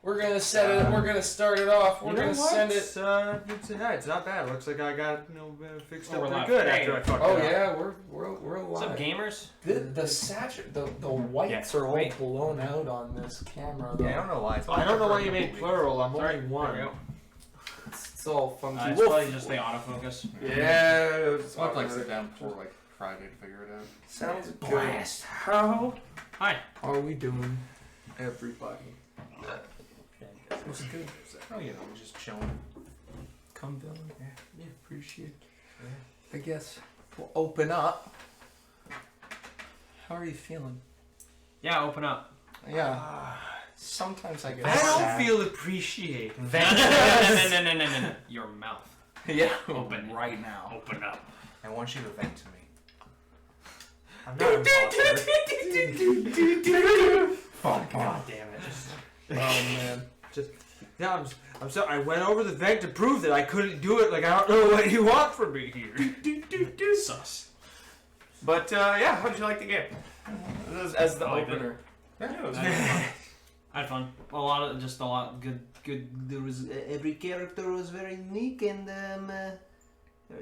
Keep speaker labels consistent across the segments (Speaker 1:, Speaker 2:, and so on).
Speaker 1: We're gonna set it. We're gonna start it off. We're gonna send it.
Speaker 2: It's not bad. It looks like I got fixed up pretty
Speaker 3: live.
Speaker 2: good
Speaker 3: Hey.
Speaker 2: after I fucked it up.
Speaker 1: Yeah, we're live.
Speaker 3: What's up, gamers?
Speaker 1: The whites are all blown out on this camera. Though.
Speaker 4: Yeah, I don't know why.
Speaker 2: I don't know why you made plural. I'm
Speaker 3: Sorry.
Speaker 2: only one.
Speaker 3: There you go.
Speaker 1: It's all funky.
Speaker 3: It's probably just the autofocus.
Speaker 1: Yeah.
Speaker 4: I'll have to like sit down before like Friday to figure it out.
Speaker 1: Sounds
Speaker 3: Blast.
Speaker 1: How
Speaker 3: Hi.
Speaker 1: are we doing, everybody?
Speaker 2: What's good? Oh, you know, just chilling.
Speaker 1: Come down. Yeah, appreciate it. Yeah. I guess we'll open up. How are you feeling?
Speaker 3: Yeah, open up.
Speaker 1: Yeah. Sometimes I get
Speaker 2: I
Speaker 1: sad.
Speaker 2: don't feel appreciated.
Speaker 3: No. Your mouth.
Speaker 1: Yeah.
Speaker 3: Open
Speaker 1: right now.
Speaker 3: Open up.
Speaker 4: I want you to vent to me.
Speaker 2: I'm not an imposter.
Speaker 3: Fuck. God damn it.
Speaker 1: Oh man.
Speaker 2: Yeah, I'm sorry. I went over the vent to prove that I couldn't do it. Like, I don't know what you want from me here.
Speaker 3: Sus.
Speaker 1: But yeah, how did you like the game? As the
Speaker 3: I liked
Speaker 1: opener.
Speaker 3: Yeah, it was I had fun. A lot good. There was every character was very unique, and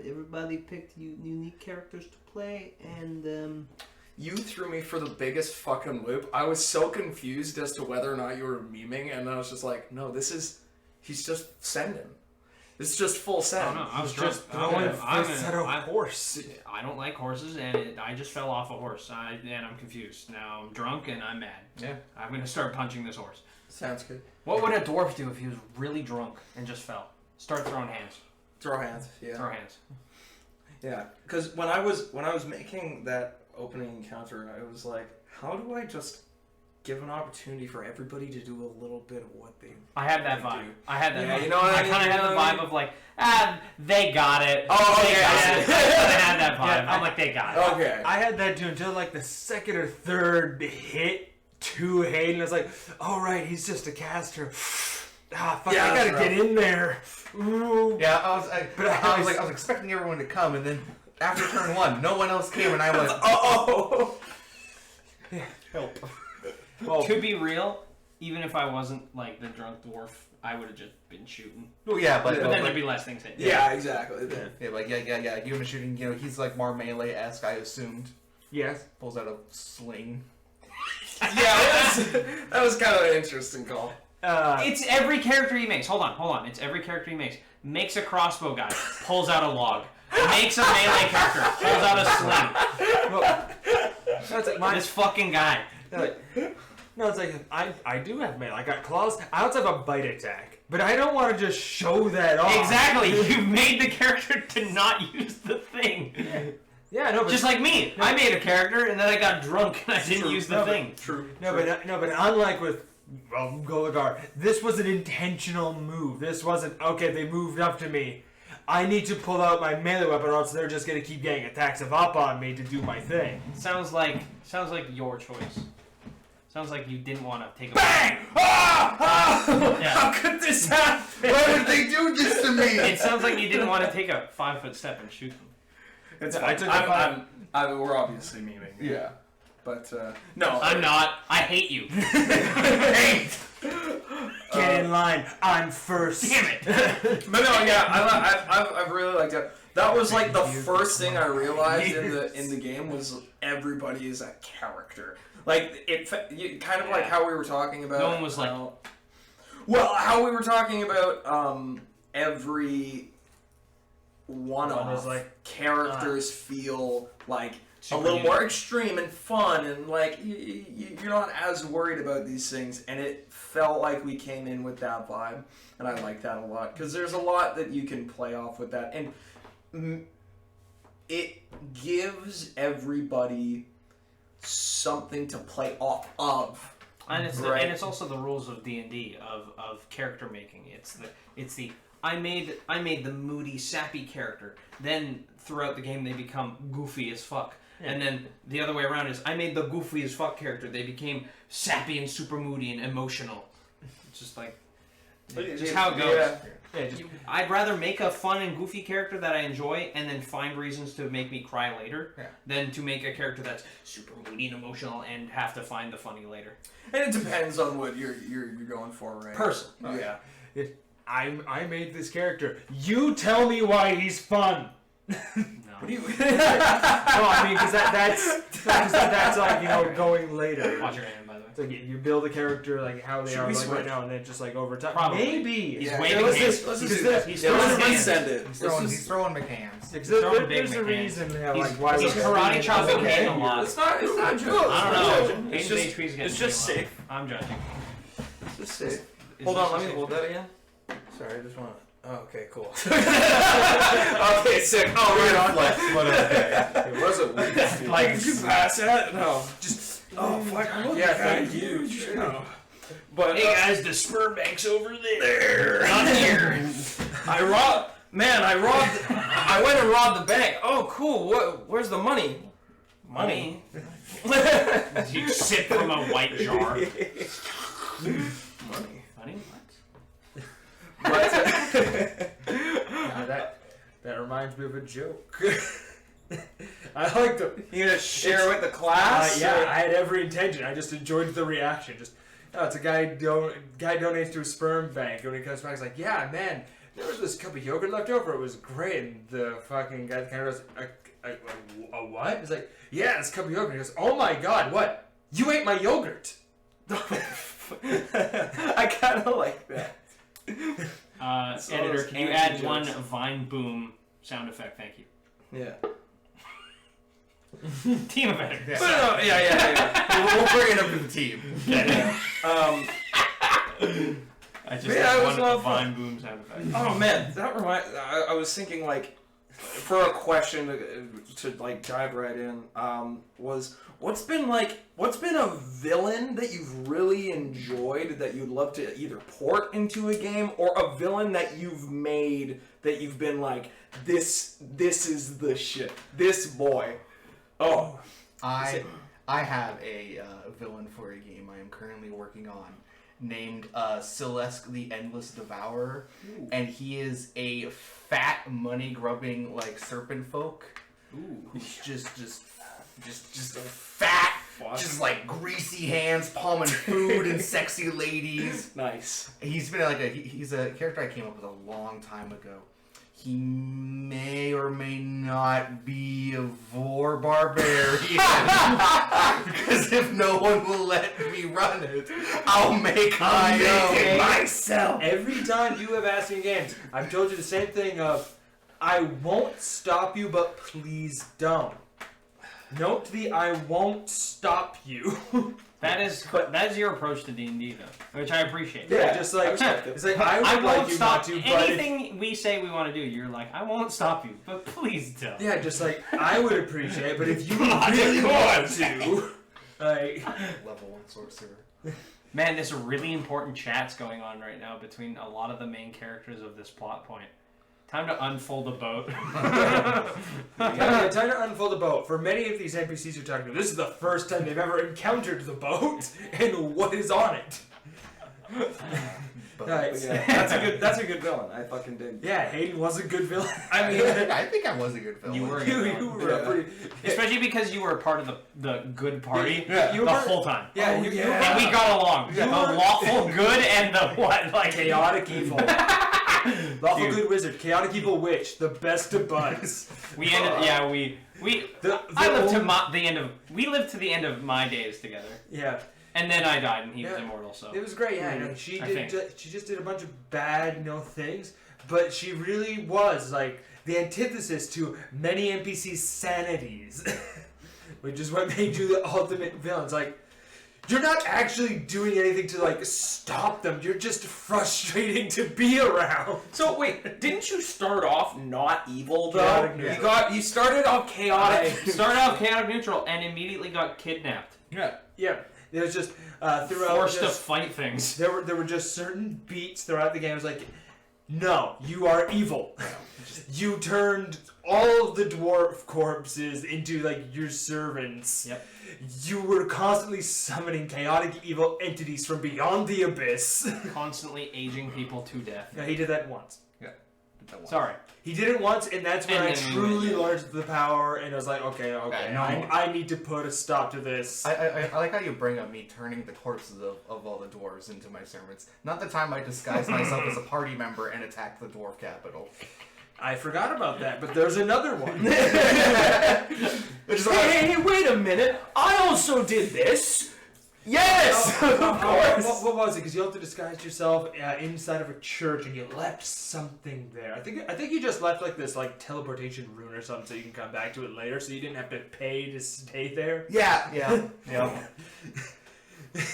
Speaker 3: everybody picked unique characters to play, and
Speaker 1: You threw me for the biggest fucking loop. I was so confused as to whether or not you were memeing, and I was just like, no, he's just sending. This is just full send.
Speaker 3: I don't know. I was
Speaker 2: just
Speaker 3: throwing
Speaker 2: fists at a horse.
Speaker 3: I don't like horses, and I just fell off a horse, and I'm confused. Now I'm drunk and I'm mad.
Speaker 1: Yeah.
Speaker 3: I'm gonna start punching this horse.
Speaker 1: Sounds good.
Speaker 3: What would a dwarf do if he was really drunk and just fell? Start throwing hands.
Speaker 1: Throw hands. Yeah.
Speaker 3: Throw hands.
Speaker 1: Yeah. Because when I was making that opening encounter, I was like, how do I just give an opportunity for everybody to do a little bit of what they...
Speaker 3: I had that vibe. I had that
Speaker 1: Yeah,
Speaker 3: vibe.
Speaker 1: you know what I mean?
Speaker 3: kind of had the vibe of like, they got it.
Speaker 1: Oh,
Speaker 3: they
Speaker 1: okay,
Speaker 3: got
Speaker 1: I
Speaker 3: it.
Speaker 1: see.
Speaker 3: I had that vibe.
Speaker 2: Yeah,
Speaker 3: I'm like, they got it.
Speaker 1: Okay.
Speaker 2: I had that too until like the second or third hit to Hayden. I was like, oh right, he's just a caster. Ah, fuck,
Speaker 1: Yeah,
Speaker 2: I gotta
Speaker 1: that's
Speaker 2: get in there. Ooh.
Speaker 4: Yeah, I was expecting everyone to come, and then after turn one, no one else came, and I went,
Speaker 1: Oh!
Speaker 2: Help.
Speaker 1: Well,
Speaker 3: To be real, even if I wasn't like the drunk dwarf, I would have just been shooting.
Speaker 4: oh yeah, but
Speaker 3: But then there'd be less things hitting.
Speaker 1: yeah, exactly.
Speaker 4: yeah, like yeah, give him a shooting. You know, he's like more melee-esque, I assumed.
Speaker 2: Yes.
Speaker 4: Pulls out a sling.
Speaker 1: Yeah, that was kind of an interesting call.
Speaker 3: It's every character he makes. Hold on. It's every character he makes. Makes a crossbow guy, pulls out a log. Makes a melee character, pulls out a sling.
Speaker 2: That's like
Speaker 3: This fucking guy.
Speaker 2: No, it's like I do have melee. I got claws. I also have a bite attack, but I don't want to just show that off.
Speaker 3: Exactly. You made the character to not use the thing.
Speaker 2: Yeah, no, but
Speaker 3: Just like me. I made a character and then I got drunk and I didn't use the thing.
Speaker 1: True.
Speaker 2: But unlike with Goligar, this was an intentional move. This wasn't okay. They moved up to me. I need to pull out my melee weapon, or else they're just gonna keep getting attacks of up on me to do my thing.
Speaker 3: Sounds like your choice. Sounds like you didn't want to take a
Speaker 1: Bang!
Speaker 3: Yeah.
Speaker 1: How could this happen?
Speaker 4: Why would they do this to me?
Speaker 3: It sounds like you didn't want to take a 5-foot step and shoot them.
Speaker 1: It's
Speaker 2: I
Speaker 1: fine.
Speaker 2: took a
Speaker 1: We're obviously memeing.
Speaker 4: Yeah.
Speaker 1: But, no.
Speaker 3: I'm not. I hate you.
Speaker 2: Get in line. I'm first.
Speaker 3: Damn it.
Speaker 1: But no, yeah, I really liked it. That was like the first thing I realized in the game was everybody is a character. Like kind of like how we were talking about.
Speaker 3: No one was like.
Speaker 1: Well, how we were talking about every one of
Speaker 2: like
Speaker 1: characters feel like
Speaker 3: Super
Speaker 1: a little
Speaker 3: unique.
Speaker 1: more extreme and fun, and like you're not as worried about these things, and it felt like we came in with that vibe, and I like that a lot because there's a lot that you can play off with that, and it gives everybody something to play off of.
Speaker 3: And it's
Speaker 1: Right.
Speaker 3: and it's also the rules of D&D of character making. It's the I made the moody, sappy character. Then throughout the game they become goofy as fuck. Yeah. And then the other way around is I made the goofy as fuck character. They became sappy and super moody and emotional. It's just like Just how it goes.
Speaker 2: Yeah, just,
Speaker 3: I'd rather make a fun and goofy character that I enjoy and then find reasons to make me cry later than to make a character that's super moody and emotional and have to find the funny later.
Speaker 1: And it depends on what you're going for, right?
Speaker 3: Person.
Speaker 1: Yeah.
Speaker 2: I made this character. You tell me why he's fun.
Speaker 3: No.
Speaker 1: What do you?
Speaker 2: No, I mean, because that's like, you know, going later.
Speaker 3: Watch your hand, by the way.
Speaker 2: It's like you build a character like how they
Speaker 1: Should
Speaker 2: are
Speaker 1: we
Speaker 2: like
Speaker 1: switch?
Speaker 2: right now, and then just like over time.
Speaker 3: Probably.
Speaker 2: Maybe.
Speaker 3: He's
Speaker 1: Yeah.
Speaker 3: waving
Speaker 1: Let's
Speaker 3: hands.
Speaker 1: just
Speaker 2: Because
Speaker 1: do
Speaker 2: there-
Speaker 1: that.
Speaker 3: He's
Speaker 1: Yeah,
Speaker 3: throwing
Speaker 1: let's
Speaker 3: hands.
Speaker 1: send it.
Speaker 4: He's throwing McCanns.
Speaker 2: Because
Speaker 3: throwing big
Speaker 2: there's a
Speaker 3: McCanns.
Speaker 2: reason how,
Speaker 3: He's-
Speaker 2: like why
Speaker 3: he's
Speaker 2: we're
Speaker 3: karate
Speaker 2: doing
Speaker 3: chopping
Speaker 2: this.
Speaker 3: Hayden a lot.
Speaker 1: It's not judging.
Speaker 3: I don't know.
Speaker 1: It's
Speaker 3: Hayden's
Speaker 1: just,
Speaker 3: HP's getting
Speaker 1: it's just
Speaker 3: me a lot.
Speaker 1: safe.
Speaker 3: I'm judging.
Speaker 1: It's just safe.
Speaker 3: Is
Speaker 1: Hold
Speaker 3: this
Speaker 1: on, let
Speaker 3: safe?
Speaker 1: me hold that again. Sorry, I just want to. Oh, okay, cool. Okay, sick. Oh, right on.
Speaker 4: Flex, but okay.
Speaker 1: It wasn't weird.
Speaker 3: Like,
Speaker 1: did you pass that? No. Just. Oh, fuck. Yeah, thank you. No. But
Speaker 3: Hey guys, the sperm bank's over there. Not here.
Speaker 1: I went and robbed the bank. Oh, cool. Where's the money?
Speaker 3: Money. You sip from a white jar.
Speaker 1: Money.
Speaker 3: Money? What?
Speaker 2: That reminds me of a joke. I like the.
Speaker 1: You gonna share with the class?
Speaker 2: Yeah, I had every intention. I just enjoyed the reaction. Just, it's a guy donates to a sperm bank, and when he comes back, he's like, "Yeah, man, there was this cup of yogurt left over. It was great." And the fucking guy kind of goes, "A what?" He's like, "Yeah, this cup of yogurt." He goes, "Oh my god, what? You ate my yogurt?"
Speaker 1: I kind of like that.
Speaker 3: Editor,
Speaker 1: those
Speaker 3: can you add
Speaker 1: anti
Speaker 3: one
Speaker 1: jokes.
Speaker 3: Vine Boom sound effect? Thank you.
Speaker 1: Yeah.
Speaker 3: Team of editors.
Speaker 1: Yeah.
Speaker 4: We'll bring it up to the team.
Speaker 3: I just
Speaker 1: Yeah,
Speaker 3: had
Speaker 1: it was
Speaker 3: one
Speaker 1: a lot of
Speaker 3: Vine Boom sound effect.
Speaker 1: Oh man, that reminds. I was thinking like, for a question to like dive right in. Was what's been a villain that you've really enjoyed that you'd love to either port into a game, or a villain that you've made that you've been like, this is the shit. This boy. Oh.
Speaker 4: I have a villain for a game I am currently working on named Celeste the Endless Devourer.
Speaker 1: Ooh.
Speaker 4: And he is a fat, money-grubbing, like, serpent folk.
Speaker 1: Ooh.
Speaker 4: Who's just fat, just like greasy hands palming food and sexy ladies.
Speaker 1: Nice.
Speaker 4: He's been he's a character I came up with a long time ago. He may or may not be a vor barbarian. Because if no one will let me run it, I'll make my own myself.
Speaker 2: Every time you have asked me in games, I've told you the same thing of, I won't stop you, but please don't. Note the I won't stop you.
Speaker 3: That is your approach to D&D though, which I appreciate.
Speaker 2: Yeah, just like, it's like, I would
Speaker 3: won't
Speaker 2: like you
Speaker 3: stop
Speaker 2: not to, but if,
Speaker 3: anything we say we want to do. You're like, I won't stop you, but please don't.
Speaker 2: yeah, just like, I would appreciate it, but if you
Speaker 3: Not
Speaker 2: really
Speaker 3: anymore.
Speaker 2: want to, like,
Speaker 4: Level 1 sorcerer.
Speaker 3: Man, there's really important chats going on right now between a lot of the main characters of this plot point. Time to unfold a boat.
Speaker 2: yeah, time to unfold the boat. For many of these NPCs you're talking to, this is the first time they've ever encountered the boat and what is on it. Nice.
Speaker 1: Yeah, that's a good villain. I fucking dig.
Speaker 2: Yeah, Hayden was a good villain.
Speaker 1: I mean,
Speaker 4: I think I was a good villain.
Speaker 3: You were a
Speaker 2: you,
Speaker 3: good
Speaker 2: you
Speaker 3: villain.
Speaker 2: were a pretty...
Speaker 3: Especially because you were a part of the good party
Speaker 1: Yeah,
Speaker 2: you
Speaker 3: the
Speaker 2: were-
Speaker 3: whole time.
Speaker 2: Yeah,
Speaker 1: Oh,
Speaker 2: you,
Speaker 1: yeah.
Speaker 3: And we got along.
Speaker 2: Yeah.
Speaker 3: The lawful good and the what? Like
Speaker 2: chaotic evil. Lawful
Speaker 3: Dude.
Speaker 2: good wizard, chaotic evil witch, the best of buds.
Speaker 3: We ended. Yeah, we. I lived to the end of. We lived to the end of my days together,
Speaker 2: Yeah,
Speaker 3: and then I died, and he was
Speaker 2: Yeah.
Speaker 3: immortal. So
Speaker 2: it was great. Yeah, she
Speaker 3: I
Speaker 2: did.
Speaker 3: think.
Speaker 2: She just did a bunch of bad, things, but she really was like the antithesis to many NPCs' sanities, which is what made you the ultimate villain. It's like, you're not actually doing anything to like stop them. You're just frustrating to be around.
Speaker 1: So wait, didn't you start off not evil though?
Speaker 2: Chaotic
Speaker 1: You started off chaotic.
Speaker 3: Started out chaotic neutral and immediately got kidnapped,
Speaker 1: Yeah.
Speaker 2: Yeah, it was just throughout.
Speaker 3: forced to
Speaker 2: just-
Speaker 3: fight things.
Speaker 2: There were just certain beats throughout the game. It was like, no, you are evil. You turned all of the dwarf corpses into like your servants.
Speaker 3: Yep.
Speaker 2: You were constantly summoning chaotic evil entities from beyond the abyss.
Speaker 3: Constantly aging people to death.
Speaker 2: Yeah, he did that once.
Speaker 3: Sorry.
Speaker 2: He did it once, and that's when
Speaker 3: And
Speaker 2: I
Speaker 3: then we
Speaker 2: truly
Speaker 3: went, yeah.
Speaker 2: learned the power, and I was like, okay,
Speaker 4: no.
Speaker 2: I need to put a stop to this.
Speaker 4: I like how you bring up me turning the corpses of all the dwarves into my servants. Not the time I disguised myself as a party member and attacked the dwarf capital.
Speaker 2: I forgot about that, but there's another one.
Speaker 1: Hey, wait a minute! I also did this. Yes, of course.
Speaker 2: What was it? Because you have to disguise yourself inside of a church, and you left something there. I think you just left like this like teleportation rune or something, so you can come back to it later, so you didn't have to pay to stay there.
Speaker 4: Yeah.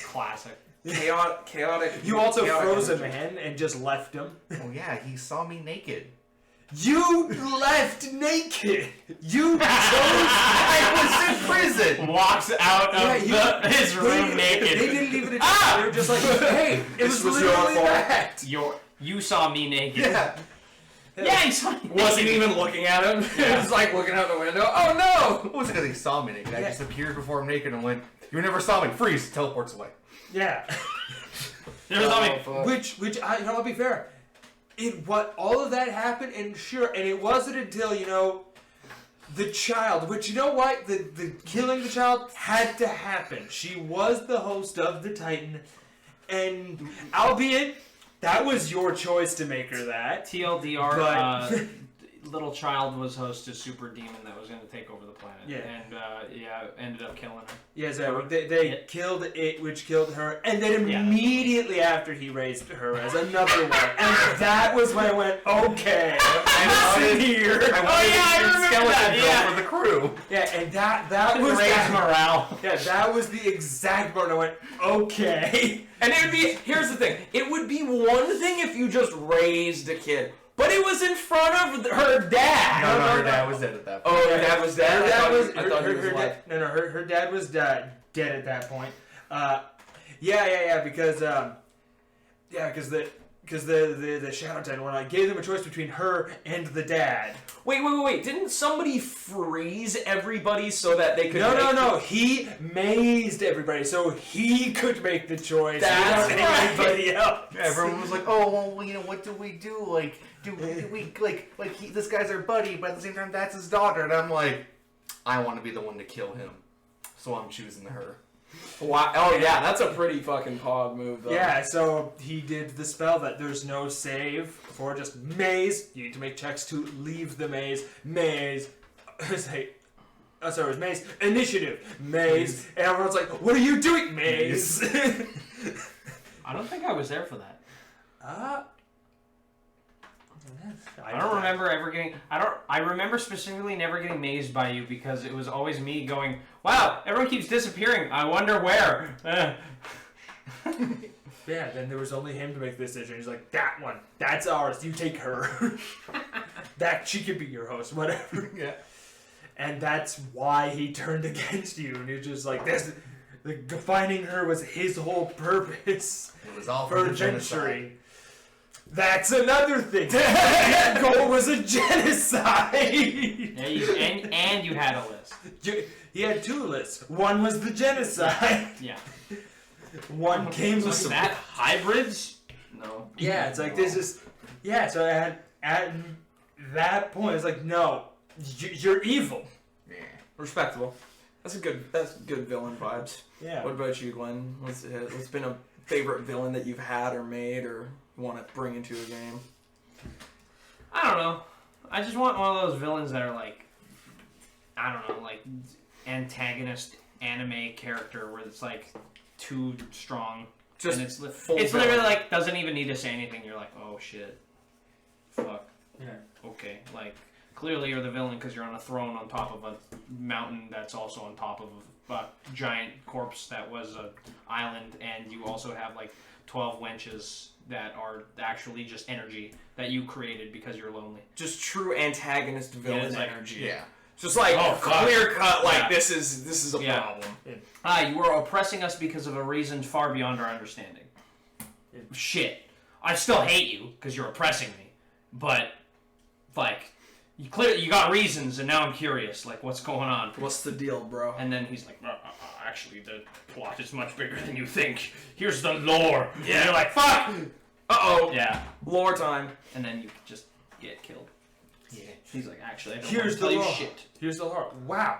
Speaker 3: Classic.
Speaker 1: Chaotic.
Speaker 2: You also
Speaker 1: chaotic
Speaker 2: froze a
Speaker 1: energy.
Speaker 2: man and just left him.
Speaker 4: Oh yeah, he saw me naked.
Speaker 2: You left naked. You chose.
Speaker 4: I was in prison.
Speaker 3: Walks out of his room naked.
Speaker 2: They didn't leave it. They were just like, hey, it
Speaker 1: This
Speaker 2: was
Speaker 1: was your
Speaker 2: literally
Speaker 1: fault.
Speaker 2: that.
Speaker 3: You saw me naked.
Speaker 4: Yeah.
Speaker 3: Yeah, he saw me
Speaker 1: Wasn't even looking at him. He was like looking out the window. Oh no!
Speaker 4: It wasn't because he saw me naked. I just appeared before him naked and went, "You never saw me." Freeze. Teleports away.
Speaker 2: Yeah.
Speaker 3: Never saw me.
Speaker 2: Which I'll be fair. All of that happened, and it wasn't until, the child, which, you know what, the killing the child had to happen. She was the host of the Titan, and albeit, that was your choice to make her that.
Speaker 3: TLDR,
Speaker 2: But-
Speaker 3: little child was host to super demon that was going to take over the planet.
Speaker 2: Yeah.
Speaker 3: And, ended up killing her.
Speaker 2: Yes, they
Speaker 3: Yeah.
Speaker 2: killed it, which killed her, and then
Speaker 3: Yeah.
Speaker 2: immediately after he raised her as another one, and that was when I went, okay, listen here.
Speaker 3: I remember that, yeah.
Speaker 4: For the crew.
Speaker 2: Yeah, and that was
Speaker 3: Raise
Speaker 2: that,
Speaker 3: morale.
Speaker 2: yeah, that was the exact moment I went, okay.
Speaker 1: And it would be, here's the thing, it would be one thing if you just raised a kid, but it was in front of her dad.
Speaker 4: No, her dad was dead at that point.
Speaker 1: Oh, her dad was dead?
Speaker 2: Her dad was,
Speaker 1: I thought he was alive.
Speaker 2: her dad was dead at that point. Because the Shadow Titan, when I gave them a choice between her and the dad.
Speaker 1: Wait. Didn't somebody freeze everybody so that they could
Speaker 2: No. He mazed everybody so he could make the choice.
Speaker 1: That's
Speaker 2: without
Speaker 1: right.
Speaker 2: anybody else.
Speaker 4: Everyone was like, "Oh, well, what do we do? Like, do we this guy's our buddy, but at the same time, that's his daughter." And I'm like, I want to be the one to kill him, so I'm choosing her.
Speaker 1: Wow. Oh, yeah, that's a pretty fucking pog move, though.
Speaker 2: Yeah, so he did the spell that there's no save for just maze. You need to make checks to leave the maze. Maze. It was maze. Initiative. Maze. And everyone's like, what are you doing? Maze.
Speaker 3: I don't think I was there for that. I don't
Speaker 2: remember.
Speaker 3: remember ever getting. I remember specifically never getting mazed by you because it was always me going, "Wow, everyone keeps disappearing. I wonder where."
Speaker 2: Yeah, then there was only him to make the decision. He's like, that one, that's ours. You take her. She could be your host, whatever.
Speaker 4: Yeah.
Speaker 2: And that's why he turned against you. And you're just like, finding her was his whole purpose
Speaker 4: It was all
Speaker 2: for
Speaker 4: for the genocide.
Speaker 2: adventuring. That's another thing. That goal was a genocide.
Speaker 3: Yeah, and you had a list.
Speaker 2: He had two lists. One was the genocide.
Speaker 3: Yeah.
Speaker 2: One came with
Speaker 3: Was that hybrids? No.
Speaker 2: Yeah, it's like this is. Yeah, so at that point, it's like, no, you're evil.
Speaker 4: Yeah.
Speaker 1: Respectable. That's good villain vibes.
Speaker 2: Yeah.
Speaker 1: What about you, Glenn? What's been a favorite villain that you've had or made or want to bring into a game?
Speaker 3: I don't know. I just want one of those villains that are like, I don't know, like antagonist anime character where it's like too strong.
Speaker 1: Just
Speaker 3: and it's
Speaker 1: full
Speaker 3: literally
Speaker 1: villain.
Speaker 3: like doesn't even need to say anything. You're like, oh shit, fuck,
Speaker 2: Yeah.
Speaker 3: okay. Like clearly you're the villain because you're on a throne on top of a mountain that's also on top of a giant corpse that was an island, and you also have like 12 wenches that are actually just energy that you created because you're lonely.
Speaker 1: Just true antagonist villain
Speaker 3: it's like-
Speaker 1: energy.
Speaker 4: Yeah.
Speaker 1: Just like
Speaker 3: Oh, fuck.
Speaker 1: clear cut, like
Speaker 3: Yeah.
Speaker 1: this is a
Speaker 3: Yeah.
Speaker 1: problem.
Speaker 3: You were oppressing us because of a reason far beyond our understanding. Shit. I still hate you because you're oppressing me. But, like, You got reasons, and now I'm curious. Like, what's going on?
Speaker 1: What's the deal, bro?
Speaker 3: And then he's like, actually, the plot is much bigger than you think. Here's the lore.
Speaker 1: Yeah.
Speaker 3: And you're like, fuck!
Speaker 1: Uh-oh.
Speaker 3: Yeah.
Speaker 1: Lore time.
Speaker 3: And then you just get killed.
Speaker 4: Yeah.
Speaker 3: He's like, actually, I don't
Speaker 2: Here's
Speaker 3: want to tell
Speaker 2: the
Speaker 3: you
Speaker 2: lore.
Speaker 3: shit.
Speaker 2: Here's the heart. Wow.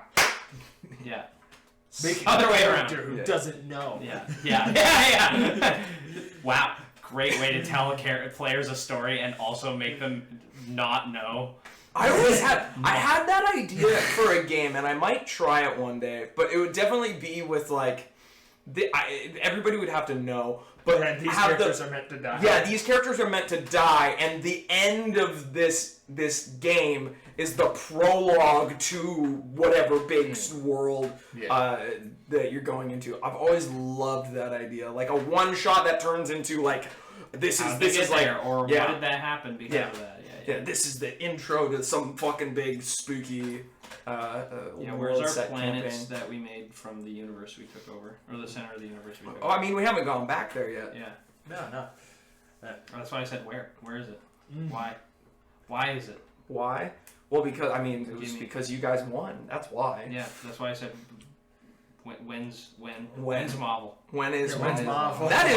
Speaker 3: Yeah.
Speaker 2: Making
Speaker 3: Other
Speaker 2: a
Speaker 3: way
Speaker 2: character
Speaker 3: around.
Speaker 2: who
Speaker 1: Yeah.
Speaker 2: doesn't know.
Speaker 3: Yeah. Yeah. Wow. Great way to tell players a story and also make them not know.
Speaker 1: I had that idea for a game, and I might try it one day, but it would definitely be with, like, everybody would have to know, but
Speaker 2: And these
Speaker 1: have
Speaker 2: characters are meant to die.
Speaker 1: Yeah, these characters are meant to die, and the end of this game is the prologue to whatever big world that you're going into. I've always loved that idea, like a one shot that turns into like this is like
Speaker 3: or
Speaker 1: yeah.
Speaker 3: what did that happen because
Speaker 1: Yeah.
Speaker 3: of that?
Speaker 1: Yeah, this is the intro to some fucking big spooky
Speaker 3: Where's
Speaker 1: world
Speaker 3: our
Speaker 1: set
Speaker 3: planets
Speaker 1: campaign.
Speaker 3: that we made from the universe we took over, or the center of the universe we took
Speaker 1: Oh,
Speaker 3: over?
Speaker 1: I mean, we haven't gone back there yet.
Speaker 3: Yeah,
Speaker 2: No.
Speaker 3: that's why I said where. Where is it?
Speaker 2: Mm.
Speaker 3: Why is it?
Speaker 1: Why? Well, because I mean, it was
Speaker 3: Gimme.
Speaker 1: because you guys won. That's why.
Speaker 3: Yeah, that's why I said when's
Speaker 1: When?
Speaker 3: Marvel.
Speaker 1: When is
Speaker 2: Yeah, when's
Speaker 1: when?
Speaker 2: Marvel?
Speaker 1: That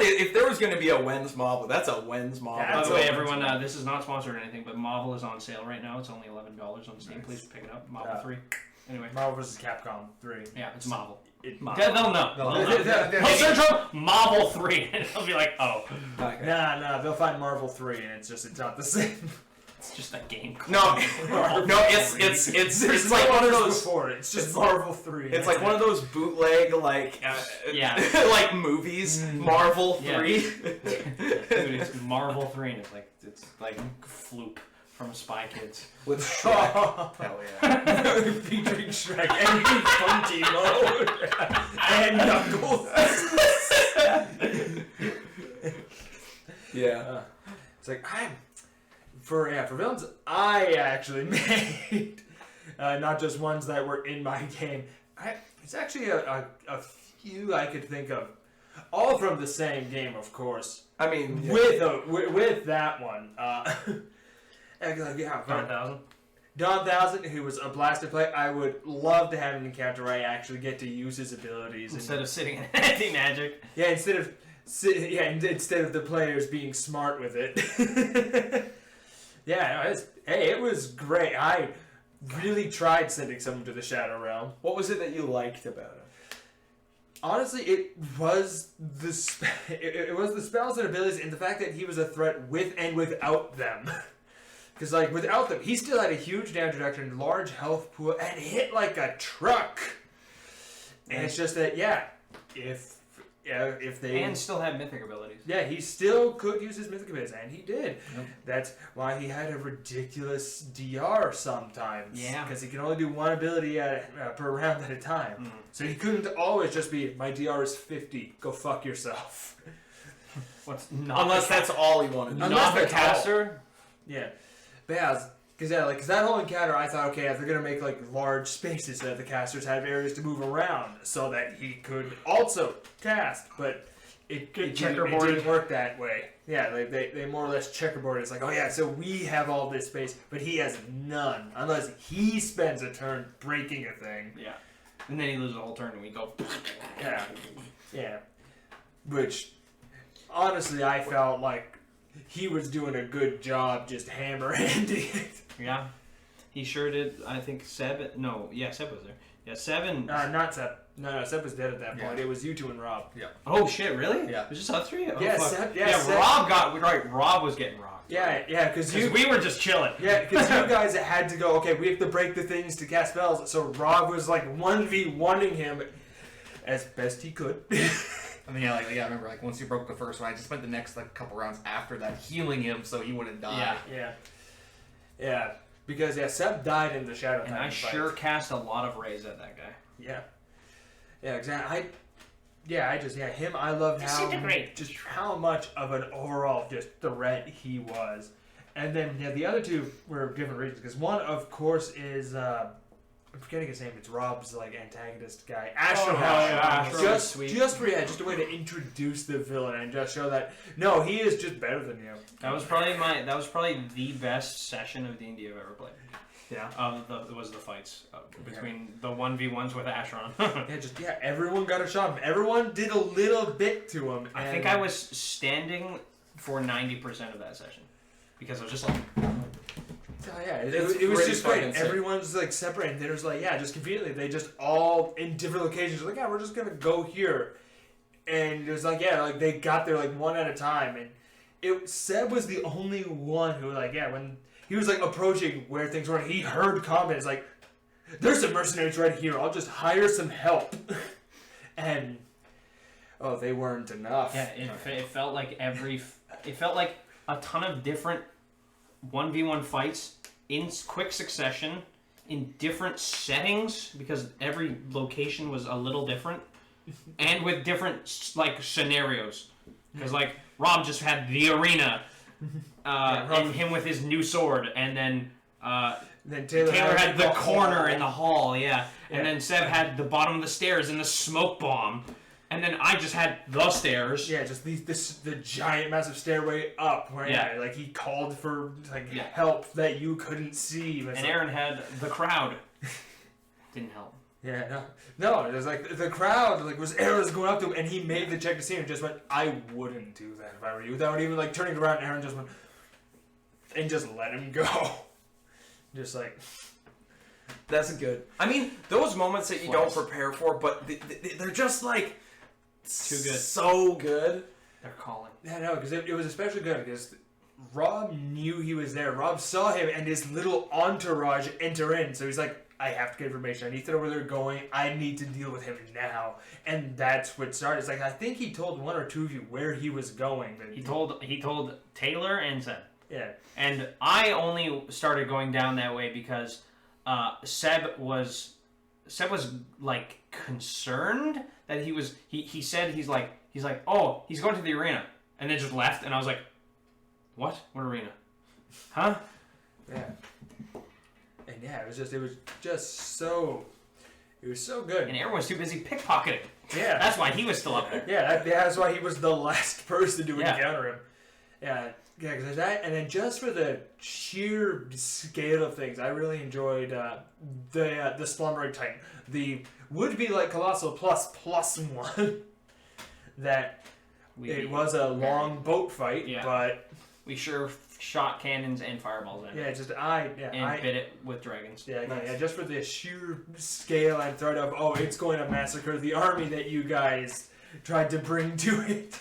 Speaker 1: is. If there was going to be a when's Marvel, that's a when's Marvel.
Speaker 2: Yeah,
Speaker 3: By
Speaker 2: that's
Speaker 3: the way,
Speaker 2: a-
Speaker 3: everyone, this is not sponsored or anything, but Marvel is on sale right now. It's only $11 on Steam.
Speaker 2: Nice.
Speaker 3: Please pick it up. Marvel
Speaker 2: Yeah.
Speaker 3: 3. Anyway,
Speaker 2: Marvel vs. Capcom 3.
Speaker 3: yeah, it's Marvel.
Speaker 1: Marvel.
Speaker 3: They'll know.
Speaker 2: They'll
Speaker 3: They'll
Speaker 2: know.
Speaker 3: know. They'll search up Marvel 3, and they'll be like, oh,
Speaker 1: Okay.
Speaker 2: Nah, they'll find Marvel 3 and it's not the same.
Speaker 3: it's just a game.
Speaker 1: No,
Speaker 3: Marvel
Speaker 1: no,
Speaker 3: 3.
Speaker 1: it's like one of those.
Speaker 2: before it. It's just Marvel 3.
Speaker 1: It's like one of those bootleg
Speaker 3: Yeah.
Speaker 1: like movies. Marvel
Speaker 3: Yeah.
Speaker 1: 3.
Speaker 3: Dude, it's Marvel 3, and it's like Floop from Spy Kids.
Speaker 1: With Shrek.
Speaker 4: Hell yeah.
Speaker 2: Featuring Shrek and Funky Mode and Knuckles.
Speaker 1: Yeah.
Speaker 2: It's like for villains I actually made not just ones that were in my game. It's actually a few I could think of, all from the same game, of course.
Speaker 1: I mean, yeah.
Speaker 2: With that one. Yeah,
Speaker 3: 100,000.
Speaker 2: Don Thousand, who was a blaster play, I would love to have an encounter where I actually get to use his abilities
Speaker 3: Instead of sitting in anti-magic.
Speaker 2: yeah, instead of the players being smart with it. Yeah, it was great. I really tried sending someone to the Shadow Realm.
Speaker 1: What was it that you liked about it?
Speaker 2: Honestly, it was the spells and abilities, and the fact that he was a threat with and without them. Because, like, without them, he still had a huge damage reduction, large health pool, and hit like a truck. And it's just that, if they...
Speaker 3: And still have mythic abilities.
Speaker 2: Yeah, he still could use his mythic abilities, and he did.
Speaker 4: Yep.
Speaker 2: That's why he had a ridiculous DR sometimes.
Speaker 3: Yeah.
Speaker 2: Because he can only do one ability per round at a time.
Speaker 3: Mm.
Speaker 2: So he couldn't always just be, my DR is 50, go fuck yourself.
Speaker 3: What's not
Speaker 1: Unless that's all he wanted.
Speaker 3: not
Speaker 2: Unless
Speaker 3: the
Speaker 2: that's all.
Speaker 3: caster?
Speaker 2: Yeah. But yeah, because that whole encounter, I thought, okay, if they're going to make like large spaces so that the casters have areas to move around so that he could also cast, but it didn't work that way. Yeah, like they more or less checkerboard. It's like, oh yeah, so we have all this space, but he has none unless he spends a turn breaking a thing.
Speaker 3: Yeah. And then he loses a whole turn and we go.
Speaker 2: Yeah. Which, honestly, I felt like he was doing a good job just hammer-handing it.
Speaker 3: Yeah. He sure did. I think Seb. No, yeah, Seb was there. Yeah, Seb and.
Speaker 2: Not Seb. No, Seb was dead at that point.
Speaker 4: Yeah.
Speaker 2: It was you two and Rob.
Speaker 3: Oh shit! Really?
Speaker 4: Yeah.
Speaker 3: It was just us three. Oh,
Speaker 2: Yeah,
Speaker 3: fuck.
Speaker 2: Seb- yeah, Seb-
Speaker 3: Rob got right. Rob was getting rocked.
Speaker 2: Yeah, because
Speaker 3: Because we were just chilling.
Speaker 2: Yeah, because you guys had to go, okay, we have to break the things to cast spells, so Rob was like 1v1ing him as best he could.
Speaker 4: I mean, I remember, like, once you broke the first one, I just spent the next, like, couple rounds after that healing him so he wouldn't die.
Speaker 2: Yeah. Because, Seb died in the Shadow
Speaker 3: And
Speaker 2: Time
Speaker 3: I
Speaker 2: fight.
Speaker 3: sure cast a lot of rays at that guy.
Speaker 2: Yeah, exactly. Him, I loved
Speaker 3: Disintegrate.
Speaker 2: just how much of an overall just threat he was. And then, the other two were different reasons, because one, of course, is I'm forgetting his name. It's Rob's like antagonist guy,
Speaker 1: Astro.
Speaker 2: Astro.
Speaker 1: Just sweet.
Speaker 2: Just a way to introduce the villain and just show that no, he is just better than you.
Speaker 3: That was probably the best session of D&D I've ever played.
Speaker 2: Yeah.
Speaker 3: It was the fights between the 1v1s with Ashron.
Speaker 2: Everyone got a shot. Everyone did a little bit to him.
Speaker 3: I think I was standing for 90% of that session because I was just like,
Speaker 2: Oh, yeah, it
Speaker 1: It's
Speaker 2: was
Speaker 1: pretty
Speaker 2: just great.
Speaker 1: fucking sick.
Speaker 2: Everyone's like separate, and there's like, just conveniently, they just all in different locations. Like, we're just gonna go here, and it was like, like they got there like one at a time, and Seb was the only one who when he was like approaching where things were, he heard comments like, "There's some mercenaries right here. I'll just hire some help," and they weren't enough.
Speaker 3: yeah, it felt like a ton of different 1v1 fights in quick succession in different settings because every location was a little different and with different like scenarios because like Rob just had the arena and him with his new sword and then
Speaker 2: Taylor
Speaker 3: had the corner in the hall and then Seb had the bottom of the stairs and the smoke bomb. And then I just had the stairs.
Speaker 2: Yeah, just the giant, massive stairway up. Where like he called for help that you couldn't see.
Speaker 3: And Aaron had the crowd. Didn't help.
Speaker 2: Yeah, no. It was like the crowd was Aaron's going up to him, and he made the check to see him. And just went, I wouldn't do that if I were you. Without even turning around. And Aaron just went and just let him go. Just like.
Speaker 1: That's good. I mean, those moments that you don't prepare for, but they're just like.
Speaker 3: Too good.
Speaker 1: So good.
Speaker 3: They're calling.
Speaker 2: Yeah, no, because it was especially good because Rob knew he was there. Rob saw him and his little entourage enter in. So he's like, I have to get information. I need to know where they're going. I need to deal with him now. And that's what started. It's like, I think he told one or two of you where he was going.
Speaker 3: He told Taylor and Seb.
Speaker 2: Yeah.
Speaker 3: And I only started going down that way because Seb was like concerned that he said he's like oh he's going to the arena and then just left and I was like what arena huh
Speaker 2: and it was so good
Speaker 3: and everyone was too busy pickpocketing that's why he was still up there
Speaker 2: that's why he was the last person to encounter him because there's that, and then just for the sheer scale of things, I really enjoyed the Slumbering Titan. The would-be like Colossal plus one. That it was a long boat fight, but
Speaker 3: we sure shot cannons and fireballs at it.
Speaker 2: I
Speaker 3: bit it with dragons.
Speaker 2: Just for the sheer scale and threat of it's going to massacre the army that you guys tried to bring to it.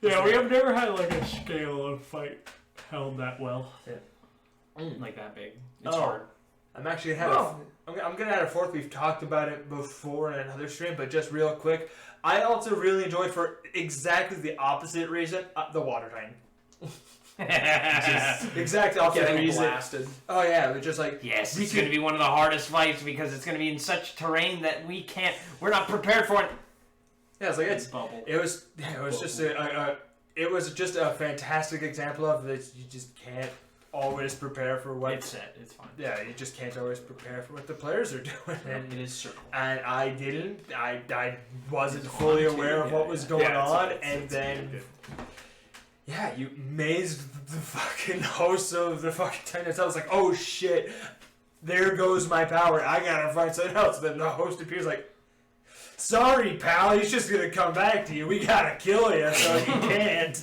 Speaker 3: Yeah, we have never had like a scale of fight held that well. Like that big. It's hard.
Speaker 2: I'm actually I'm gonna add a fourth. We've talked about it before in another stream, but just real quick, I also really enjoyed for exactly the opposite reason the water titan. Exactly opposite
Speaker 1: Getting
Speaker 2: reason.
Speaker 1: blasted.
Speaker 2: Oh yeah, they're just like
Speaker 3: it's going to be one of the hardest fights because it's going to be in such terrain that we're not prepared for it.
Speaker 2: Yeah, it was just a fantastic example of this. You just can't always prepare for what
Speaker 3: it's set. It's fine.
Speaker 2: Yeah, you just can't always prepare for what the players are doing.
Speaker 3: And it is circle.
Speaker 2: And I didn't. I wasn't fully aware of what was going on, and then you mazed the fucking host of the fucking tenants. I was like, oh shit, there goes my power. I gotta find something else. Then the host appears like, sorry, pal, he's just gonna come back to you. We gotta kill you, so he can't.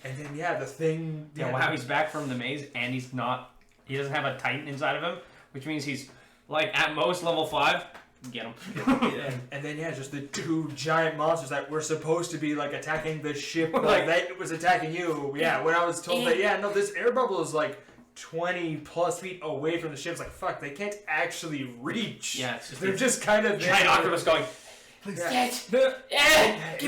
Speaker 2: And then, the thing...
Speaker 3: wow, he's back from the maze, and he doesn't have a Titan inside of him, which means he's, like, at most level 5. Get him.
Speaker 2: And then, just the two giant monsters that were supposed to be, like, attacking the ship, that was attacking you. Yeah, when I was told that, this air bubble is, like, 20 plus feet away from the ship. It's like, fuck, they can't actually reach.
Speaker 3: Yeah, it's just...
Speaker 2: They're just kind of...
Speaker 3: Giant octopus going... Give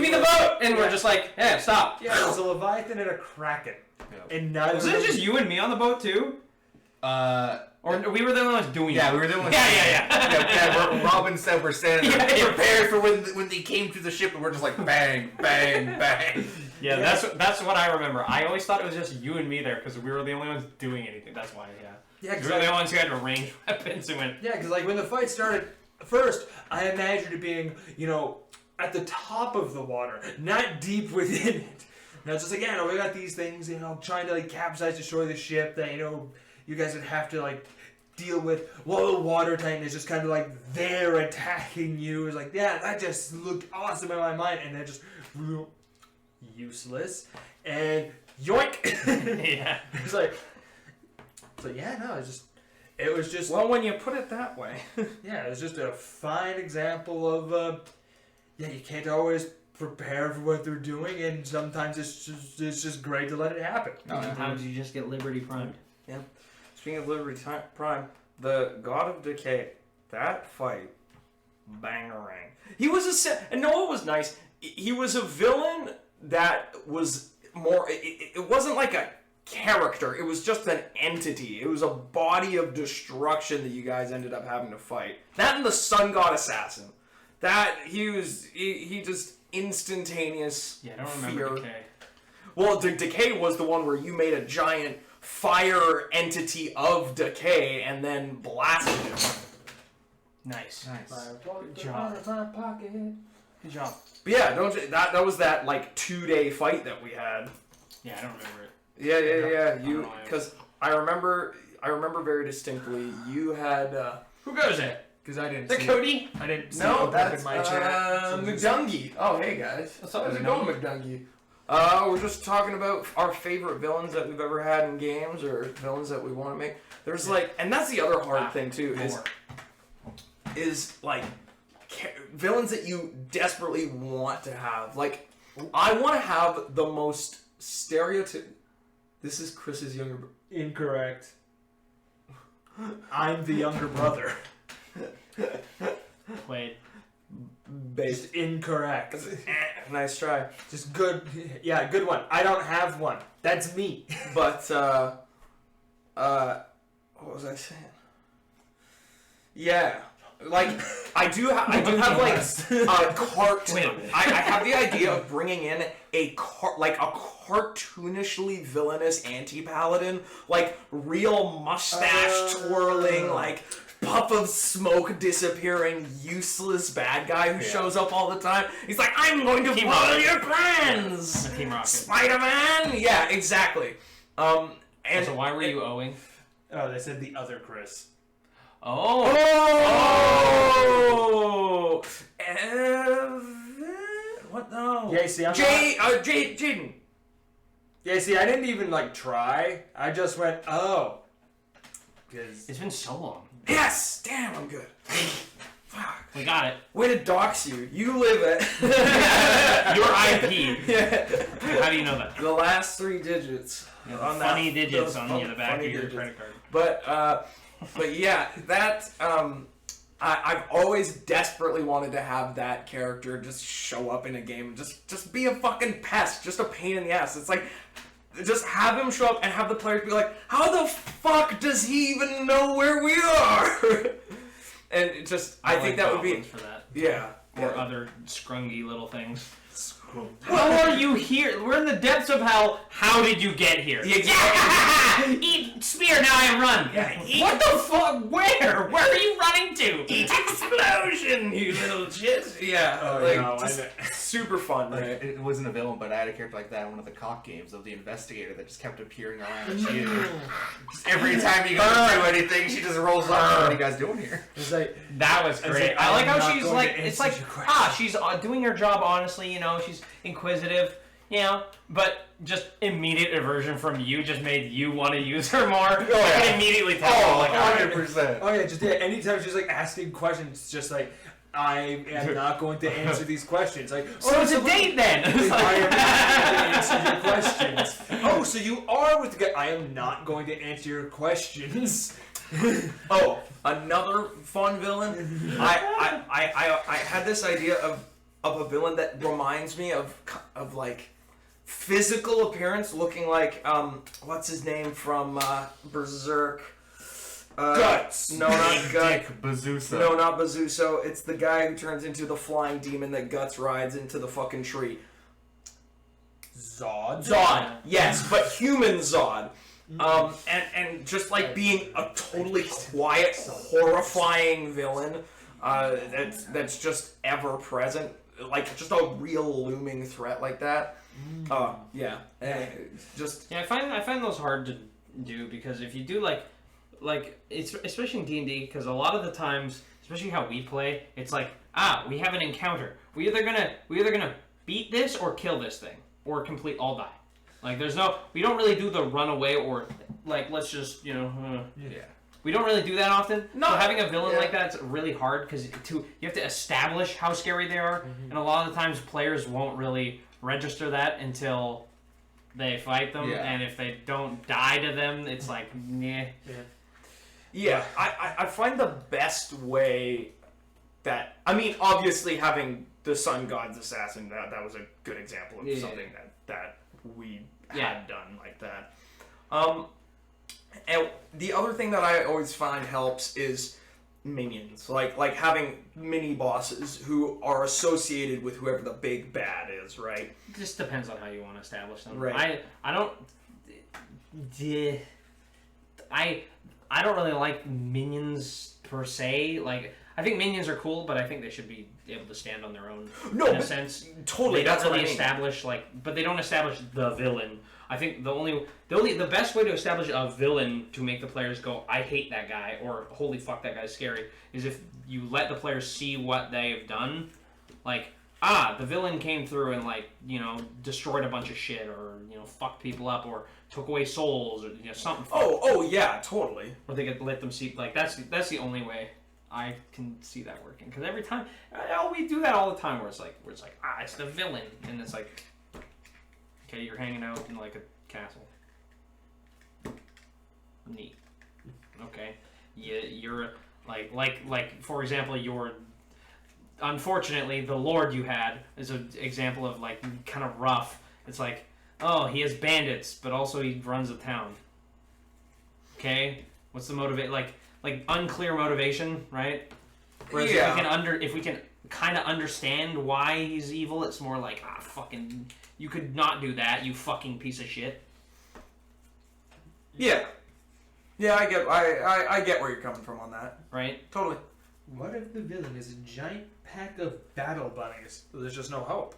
Speaker 3: me the boat! And we're just like, stop.
Speaker 2: Yeah, there's a Leviathan and a Kraken. And neither
Speaker 3: was it just you and me on the boat too? Or we were the only ones doing it?
Speaker 4: Yeah, we were the only ones. Robin said we're standing there prepared for when they came to the ship, and we're just like bang, bang, bang.
Speaker 3: That's what I remember. I always thought it was just you and me there because we were the only ones doing anything. That's why,
Speaker 1: Yeah,
Speaker 3: You're the ones who had to range weapons and went.
Speaker 2: Yeah, because like when the fight started, first I imagined it being, you know, at the top of the water, not deep within it. And I was just like, yeah, no, we got these things, you know, trying to like capsize, destroy the ship that, you know, you guys would have to like deal with while the water titan is just kind of like there attacking you. It's like, yeah, that just looked awesome in my mind, and then just useless and yoink.
Speaker 3: Yeah.
Speaker 2: It's like, yeah, no, it was just
Speaker 3: Well, when you put it that way.
Speaker 2: yeah, it was just a fine example of yeah, you can't always prepare for what they're doing, and sometimes it's just great to let it happen.
Speaker 3: Sometimes you just get Liberty primed.
Speaker 1: Yeah. Speaking of Liberty Prime, the God of Decay, that fight, bangerang. He was and know what was nice? He was a villain that was more. It wasn't like a character. It was just an entity. It was a body of destruction that you guys ended up having to fight. That and the Sun God Assassin. That he just instantaneous
Speaker 3: Yeah, I don't remember
Speaker 1: fear.
Speaker 3: Decay.
Speaker 1: Well, Decay was the one where you made a giant fire entity of Decay and then blasted him.
Speaker 3: Nice.
Speaker 2: Good
Speaker 3: job. Good job.
Speaker 1: But yeah, that was that like 2-day fight that we had.
Speaker 3: Yeah, I don't remember it.
Speaker 1: Yeah. You
Speaker 3: know why.
Speaker 1: because I remember very distinctly you had
Speaker 3: Who goes it?
Speaker 2: Because I didn't
Speaker 3: The
Speaker 2: see
Speaker 3: Cody?
Speaker 2: I didn't see
Speaker 1: no
Speaker 2: it
Speaker 1: that's
Speaker 2: in my chat. So just-
Speaker 1: McDungy. Oh hey guys,
Speaker 3: What's up,
Speaker 1: how's it
Speaker 3: McDungy?
Speaker 1: going, McDungy? We're just talking about our favorite villains that we've ever had in games or villains that we want to make. There's like, and that's the other hard thing too is like villains that you desperately want to have. Like, I want to have the most stereotypical. This is Chris's younger brother.
Speaker 2: Incorrect. I'm the younger brother.
Speaker 3: Wait.
Speaker 1: Based.
Speaker 2: Just incorrect.
Speaker 1: Nice try.
Speaker 2: Just good. Yeah, good one. I don't have one. That's me.
Speaker 1: But what was I saying? Yeah. Like I do have like a cart.
Speaker 3: Wait a minute.
Speaker 1: I have the idea of bringing in a cartoonishly villainous anti-paladin, like real mustache twirling, like puff of smoke disappearing, useless bad guy who shows up all the time. He's like, I'm going to
Speaker 3: Team
Speaker 1: foil
Speaker 3: Rocket.
Speaker 1: your plans,
Speaker 3: Team Rocket.
Speaker 1: Spider-Man. Yeah, exactly. And
Speaker 3: So why were you owing?
Speaker 2: Oh, they said the other Chris.
Speaker 3: Oh!
Speaker 1: Oh! Evan? What? No.
Speaker 2: Yeah, see, I'm
Speaker 1: Jaden.
Speaker 2: Yeah, see, I didn't even like try. I just went, oh. Because
Speaker 3: It's been so long.
Speaker 1: Yes! Damn, I'm good. Fuck.
Speaker 3: We got it.
Speaker 1: Way to dox you. You live it.
Speaker 3: Your IP.
Speaker 1: Yeah.
Speaker 3: How do you know that?
Speaker 1: The last 3 digits.
Speaker 3: On
Speaker 1: that-
Speaker 3: funny digits
Speaker 1: those
Speaker 3: on the back of
Speaker 1: funny
Speaker 3: your
Speaker 1: digits.
Speaker 3: credit card.
Speaker 1: But yeah, that I've always desperately wanted to have that character just show up in a game, just be a fucking pest, just a pain in the ass. It's like, just have him show up and have the players be like, how the fuck does he even know where we are? And it just, I think that would be,
Speaker 3: goblins for that.
Speaker 1: yeah.
Speaker 3: Or other scrungy little things.
Speaker 1: Well,
Speaker 3: How are you here? We're in the depths of hell. How did you get here?
Speaker 1: Exactly.
Speaker 3: Eat spear, now I run.
Speaker 1: eat-
Speaker 3: What the fuck? Where? Where are you running to?
Speaker 1: explosion, you little shit. Yeah,
Speaker 2: Oh,
Speaker 1: like,
Speaker 2: no, I
Speaker 1: just
Speaker 2: know.
Speaker 1: super fun,
Speaker 4: Like,
Speaker 1: right?
Speaker 4: it wasn't a villain, but I had a character like that in one of the cock games of the investigator that just kept appearing around you. Just every time you guys do anything, she just rolls up. What are you guys doing here?
Speaker 2: it's like,
Speaker 3: That was
Speaker 2: I
Speaker 3: great.
Speaker 2: said,
Speaker 3: I like
Speaker 2: I'm
Speaker 3: how
Speaker 2: not
Speaker 3: she's
Speaker 2: going
Speaker 3: like,
Speaker 2: to
Speaker 3: it's
Speaker 2: answer
Speaker 3: like,
Speaker 2: your question.
Speaker 3: she's doing her job honestly, you know, she's inquisitive, you know, but just immediate aversion from you just made you want to use her more. I can immediately tell. like, all right.
Speaker 4: 100%.
Speaker 2: oh yeah, just yeah, anytime she's like asking questions, it's just like, I am not going to answer these questions. Like,
Speaker 3: So it's a date then. It's
Speaker 2: I am
Speaker 3: like-
Speaker 2: not going to answer your questions. Oh, so you are with the guy. I am not going to answer your questions.
Speaker 1: Oh, another fun villain. I had this idea of a villain that reminds me of like physical appearance, looking like what's his name from Berserk?
Speaker 2: Guts.
Speaker 1: No, not Gut.
Speaker 4: Dick Bazoosa.
Speaker 1: No, not Bazuso. It's the guy who turns into the flying demon that Guts rides into the fucking tree.
Speaker 2: Zod.
Speaker 1: Zod, yes, but human Zod. and just like being a totally quiet, horrifying villain that's just ever present, like just a real looming threat like that. Yeah,
Speaker 3: I find those hard to do, because if you do like it's especially in D&D, because a lot of the times, especially how we play, it's like, we have an encounter. We either gonna beat this or kill this thing or complete all die. Like we don't really do the run away or like let's just we don't really do that often. No, so having a villain like that's really hard, because you have to establish how scary they are, and a lot of the times players won't really register that until they fight them, and if they don't die to them, it's like nah.
Speaker 1: Yeah, I find the best way that, I mean, obviously having the Sun God's Assassin, that was a good example of something that we had done like that. And the other thing that I always find helps is minions, like having mini bosses who are associated with whoever the big bad is, right?
Speaker 3: It just depends on how you want to establish them.
Speaker 1: Right.
Speaker 3: I don't really like minions per se. Like, I think minions are cool, but I think they should be able to stand on their own in a sense.
Speaker 1: Totally,
Speaker 3: that's what I mean. Establish but they don't establish the villain. I think the best way to establish a villain to make the players go, I hate that guy, or holy fuck, that guy's scary, is if you let the players see what they've done. Like, the villain came through and destroyed a bunch of shit, or fucked people up, or took away souls, or something.
Speaker 1: Oh yeah, totally.
Speaker 3: Or they could let them see, like, that's the only way I can see that working. Because every time, we do that all the time, where it's like, it's the villain, and it's like, okay, you're hanging out in like a castle. Neat. Okay. You're like for example, unfortunately the lord you had is an example of like kind of rough. It's like, he has bandits, but also he runs a town. Okay? What's the motivate? Like unclear motivation, right? Whereas if we can kind of understand why he's evil, it's more like, fucking, you could not do that, you fucking piece of shit.
Speaker 1: Yeah. Yeah, I get where you're coming from on that.
Speaker 3: Right?
Speaker 1: Totally.
Speaker 2: What if the villain is a giant pack of battle bunnies? There's just no hope.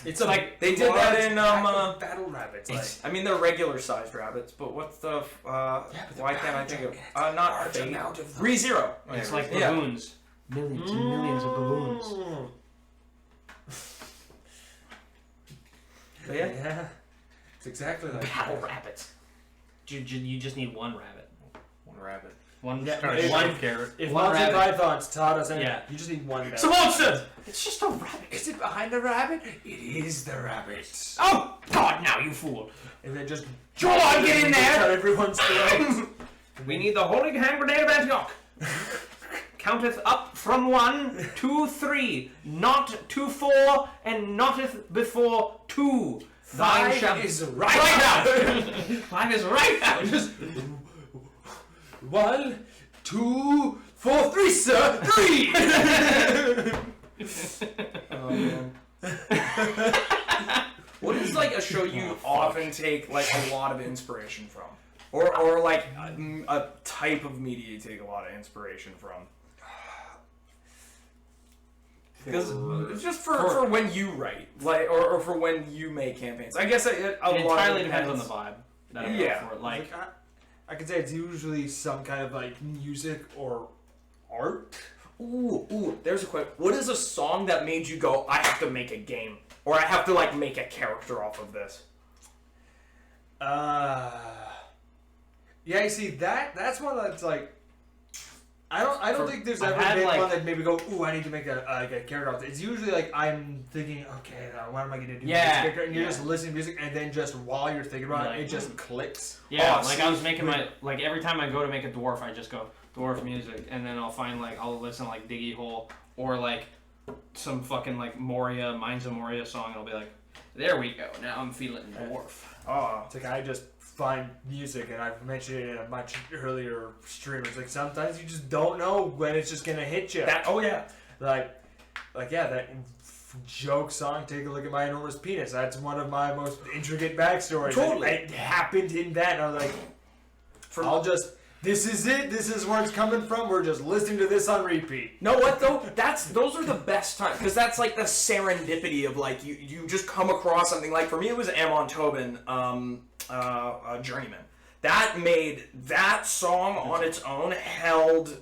Speaker 1: It's like they did that in
Speaker 2: battle rabbits.
Speaker 1: I mean, they're regular sized rabbits, but what's the why can't I think of not Fate, ReZero.
Speaker 3: It's like baboons. Millions and millions of baboons.
Speaker 2: Yeah. It's exactly like
Speaker 3: battle rabbits. You just need one rabbit.
Speaker 4: One rabbit.
Speaker 3: One
Speaker 2: carrot. If
Speaker 3: one
Speaker 2: Monty
Speaker 3: rabbit.
Speaker 2: Python's taught us anything, you just need one rabbit.
Speaker 3: It's a monster! It's just a rabbit.
Speaker 2: Is it behind the rabbit? It is the rabbit.
Speaker 3: Oh, God, now you fool.
Speaker 2: And then just...
Speaker 3: Go on, get in there!
Speaker 2: Cut everyone's throats.
Speaker 3: We need the Holy Hand Grenade of Antioch. Counteth up from 1 to 3, not to 4, and notteth before 2.
Speaker 2: Five is right
Speaker 3: now. 5 is right now.
Speaker 2: Just 1, 2, 4, 3, sir. 3.
Speaker 1: Oh man. What is like a show you often take like a lot of inspiration from, or like a type of media you take a lot of inspiration from? Because just for when you write, like, or for when you make campaigns, I guess it
Speaker 3: entirely depends on the vibe. That I go for. Like,
Speaker 2: I could say it's usually some kind of like music or art.
Speaker 1: Ooh, there's a question. What is a song that made you go, I have to make a game, or I have to like make a character off of this?
Speaker 2: Yeah, you see that's one that's like. I don't think there's ever
Speaker 3: had,
Speaker 2: been
Speaker 3: like,
Speaker 2: one that made me go, ooh, I need to make a character off. It's usually like I'm thinking, okay, now what am I gonna do with this character? And you're just listening to music, and then just while you're thinking about it, it just clicks.
Speaker 3: Yeah, I was making like every time I go to make a dwarf, I just go dwarf music, and then I'll listen to like Diggy Hole or like some fucking like Moria, Minds of Moria song, and I'll be like, there we go, now I'm feeling dwarf.
Speaker 2: It's like I just find music, and I've mentioned it in a much earlier stream. It's like sometimes you just don't know when it's just gonna hit you.
Speaker 1: That
Speaker 2: like that joke song. Take a look at my enormous penis. That's one of my most intricate backstories.
Speaker 1: Totally.
Speaker 2: It happened in that. And I was like, this is it. This is where it's coming from. We're just listening to this on repeat.
Speaker 1: Know what though? Those are the best times because that's like the serendipity of like you just come across something. Like for me, it was Amon Tobin, Journeyman. That made that song on its own held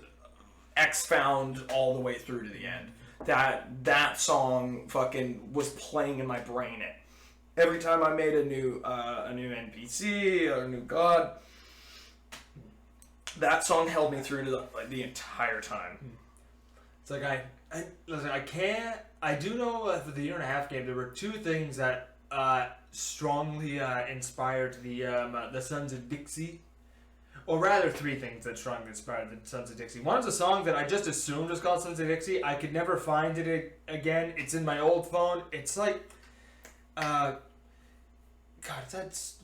Speaker 1: X-Found all the way through to the end. That song fucking was playing in my brain. Every time I made a new NPC or a new god, that song held me through to the entire time.
Speaker 2: It's like I do know for the year and a half game there were two things that strongly inspired the Sons of Dixie. Or rather, three things that strongly inspired the Sons of Dixie. One's a song that I just assumed was called Sons of Dixie. I could never find it again. It's in my old phone. It's like, God,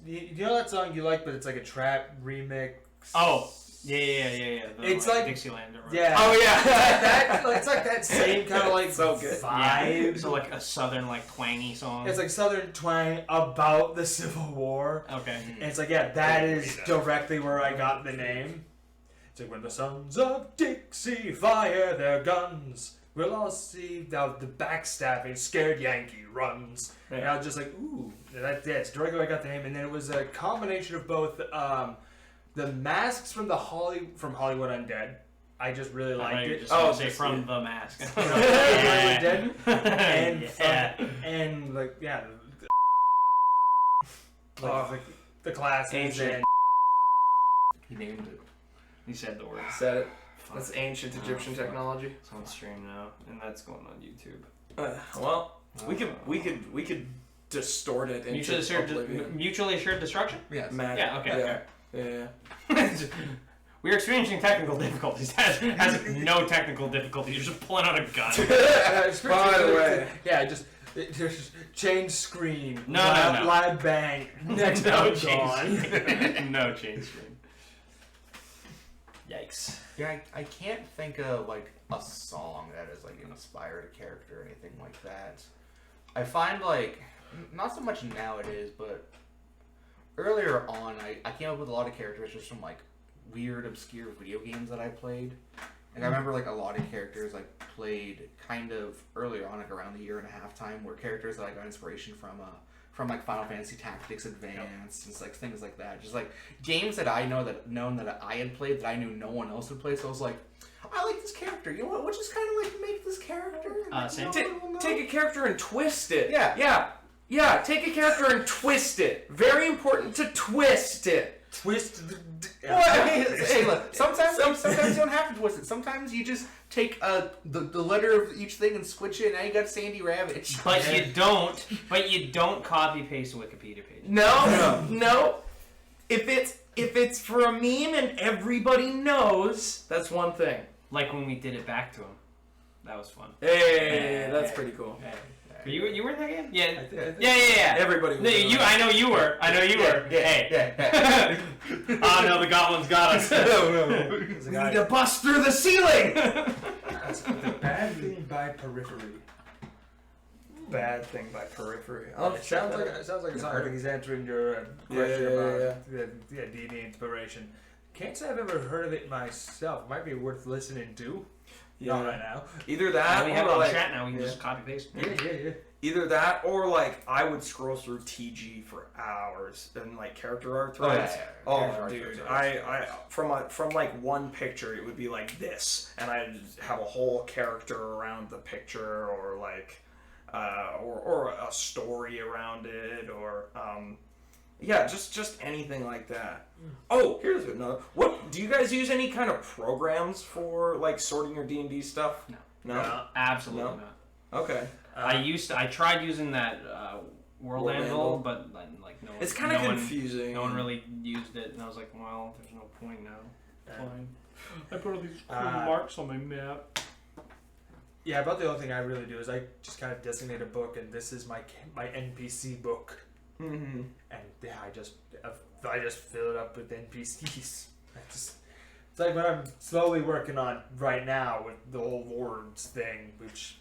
Speaker 2: you know that song you like, but it's like a trap remix.
Speaker 3: Oh, yeah.
Speaker 2: It's like
Speaker 3: Dixieland. Or
Speaker 2: yeah.
Speaker 1: Oh yeah.
Speaker 2: It's like that same kind of like
Speaker 1: So good.
Speaker 2: vibe.
Speaker 3: Yeah. So like a southern like twangy song.
Speaker 2: It's like Southern twang about the Civil War.
Speaker 3: Okay.
Speaker 2: And it's like, yeah, that is directly where I got the name. It's like, when the Sons of Dixie fire their guns, we'll all see how the backstabbing scared Yankee runs.
Speaker 1: Yeah.
Speaker 2: And I was just like, ooh, it's directly where I got the name. And then it was a combination of both the masks from Hollywood Undead. I just really liked it.
Speaker 3: Say from The Mask.
Speaker 2: And like, yeah. Like the classics
Speaker 1: Ancient.
Speaker 2: and
Speaker 4: He named it.
Speaker 3: He said the word.
Speaker 1: Said it.
Speaker 3: Fuck.
Speaker 1: That's ancient Egyptian technology.
Speaker 3: It's on stream now, and that's going on YouTube.
Speaker 1: Well, we could distort it into oblivion.
Speaker 3: Mutually assured destruction?
Speaker 4: Yes.
Speaker 1: Magic.
Speaker 3: Yeah, okay.
Speaker 1: Yeah.
Speaker 3: We are experiencing technical difficulties. Has no technical difficulties. You're just pulling out a gun.
Speaker 1: By the way.
Speaker 2: Yeah, just change screen.
Speaker 3: No.
Speaker 2: Live bang. Next
Speaker 3: No
Speaker 2: no gone.
Speaker 3: change. No change screen. Yikes.
Speaker 4: Yeah, I can't think of like a song that has like inspired a character or anything like that. I find like not so much nowadays, but earlier on, I came up with a lot of characters just from like weird, obscure video games that I played. Like I remember like a lot of characters I played kind of earlier on, like around the year and a half time, were characters that I got inspiration from like Final Fantasy Tactics Advance and like things like that. Just like games that I known that I had played that I knew no one else would play. So I was like, I like this character. You know what? We'll just kind of like make this character.
Speaker 3: Same.
Speaker 1: Take a character and twist it.
Speaker 4: Yeah.
Speaker 1: Yeah. Take a character and twist it. Very important to twist it.
Speaker 2: Twist the...
Speaker 4: Well, I mean, hey, look, sometimes you don't have to twist it. Sometimes you just take the letter of each thing and switch it, and now you got Sandy Rabbit.
Speaker 3: But you don't copy paste a Wikipedia page.
Speaker 1: No. If it's for a meme and everybody knows, that's one thing.
Speaker 3: Like when we did it back to him. That was fun.
Speaker 1: Hey, that's pretty cool.
Speaker 3: You were in that game? Yeah.
Speaker 2: I think
Speaker 3: Yeah.
Speaker 1: Everybody was.
Speaker 3: No, I know you were. Hey.
Speaker 4: Yeah.
Speaker 3: Oh no, the goblins got us.
Speaker 1: We need to bust through the ceiling.
Speaker 2: The bad thing by periphery.
Speaker 1: Bad thing by periphery.
Speaker 2: It sounds like a song. I think he's answering your question about D&D inspiration. Can't say I've ever heard of it myself. Might be worth listening to. Not right now.
Speaker 1: Either that,
Speaker 3: we have
Speaker 1: or
Speaker 3: it on
Speaker 1: like,
Speaker 3: chat now. We can just copy paste.
Speaker 2: Yeah.
Speaker 1: Either that, or like I would scroll through TG for hours and like character art threads. Oh, dude, I from like one picture, it would be like this, and I'd have a whole character around the picture, or like, or a story around it, or yeah, just anything like that. Oh, here's another. What do you guys use any kind of programs for like sorting your D&D stuff? No,
Speaker 3: Absolutely
Speaker 1: No?
Speaker 3: not.
Speaker 1: Okay.
Speaker 3: I tried using that World Anvil, but like no.
Speaker 1: It's kind of confusing.
Speaker 3: No one really used it, and I was like, well, there's no point now. Fine. I put all these cool marks on my map.
Speaker 2: Yeah, about the only thing I really do is I just kind of designate a book, and this is my NPC book.
Speaker 1: Mm-hmm.
Speaker 2: And yeah, I just fill it up with NPCs. It's like what I'm slowly working on right now with the whole words thing, which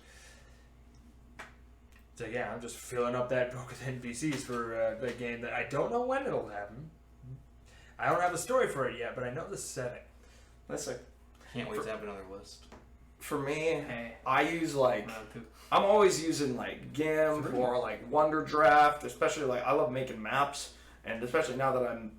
Speaker 2: So yeah, I'm just filling up that book with NPCs for the game that I don't know when it'll happen. I don't have a story for it yet, but I know the setting.
Speaker 1: Listen,
Speaker 4: Can't wait to have another list.
Speaker 1: for me,
Speaker 3: Hey.
Speaker 1: I use like
Speaker 3: Round 2.
Speaker 1: I'm always using like GIMP or like Wonder Draft, especially like I love making maps, and especially now that I'm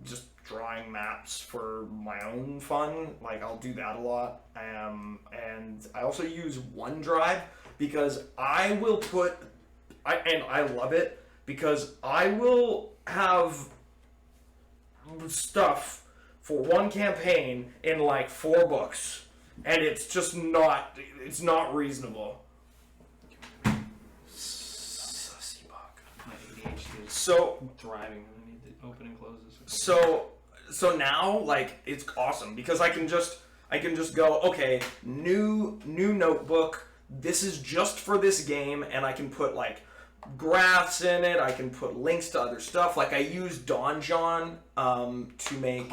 Speaker 1: just drawing maps for my own fun, like I'll do that a lot. And I also use OneDrive because I will put, and I love it because I will have stuff for one campaign in like 4 books, and it's just not, it's not reasonable. Sussy bug.
Speaker 3: My ADHD is
Speaker 1: So
Speaker 3: thriving underneath the open and closes.
Speaker 1: so now like it's awesome because I can just go, okay, new notebook. This is just for this game, and I can put like graphs in it. I can put links to other stuff. Like I use Donjon to make.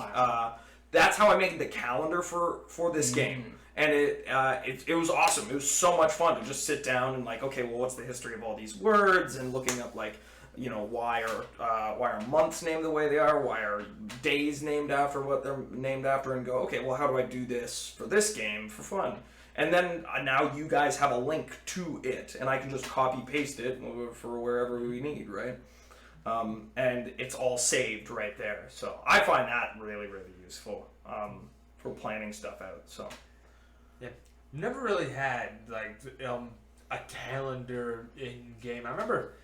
Speaker 1: That's how I make the calendar for this game, and it was awesome. It was so much fun to just sit down and like, okay, well, what's the history of all these words, and looking up like, you know, why are months named the way they are? Why are days named after what they're named after? And go, okay, well, how do I do this for this game for fun? And then now you guys have a link to it, and I can just copy paste it for wherever we need, right? And it's all saved right there. So I find that really, really useful for planning stuff out. So
Speaker 2: Never really had like a calendar in game. I remember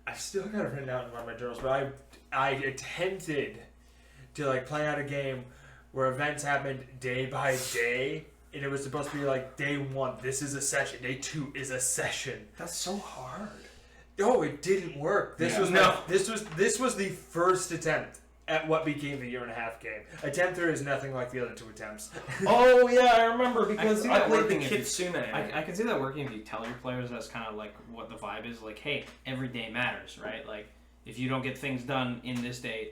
Speaker 2: I still got it written out in one of my journals, but I attempted to like plan out a game where events happened day by day, and it was supposed to be like day 1, this is a session, day 2 is a session.
Speaker 1: that's so hard.
Speaker 2: Oh, it didn't work. This was the first attempt at what became the 1.5-year game. Attempt 3 is nothing like the other 2 attempts.
Speaker 1: Oh yeah, I remember because
Speaker 3: see
Speaker 1: I
Speaker 3: that
Speaker 1: played the
Speaker 3: working if you-
Speaker 1: Kitsune.
Speaker 3: I can see that working if you tell your players that's kind of like what the vibe is. Like, hey, every day matters, right? Like, if you don't get things done in this day,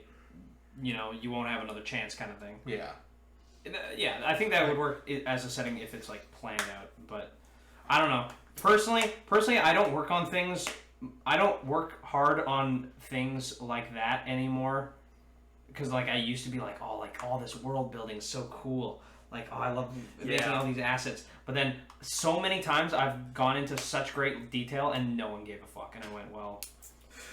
Speaker 3: you know, you won't have another chance, kind of thing.
Speaker 4: Yeah.
Speaker 3: Yeah, I think that would work as a setting if it's like planned out. But I don't know. Personally, I don't work on things. I don't work hard on things like that anymore. Because like I used to be like all this world building is so cool. Like, oh, I love making all these assets. But then so many times I've gone into such great detail and no one gave a fuck. And I went, well,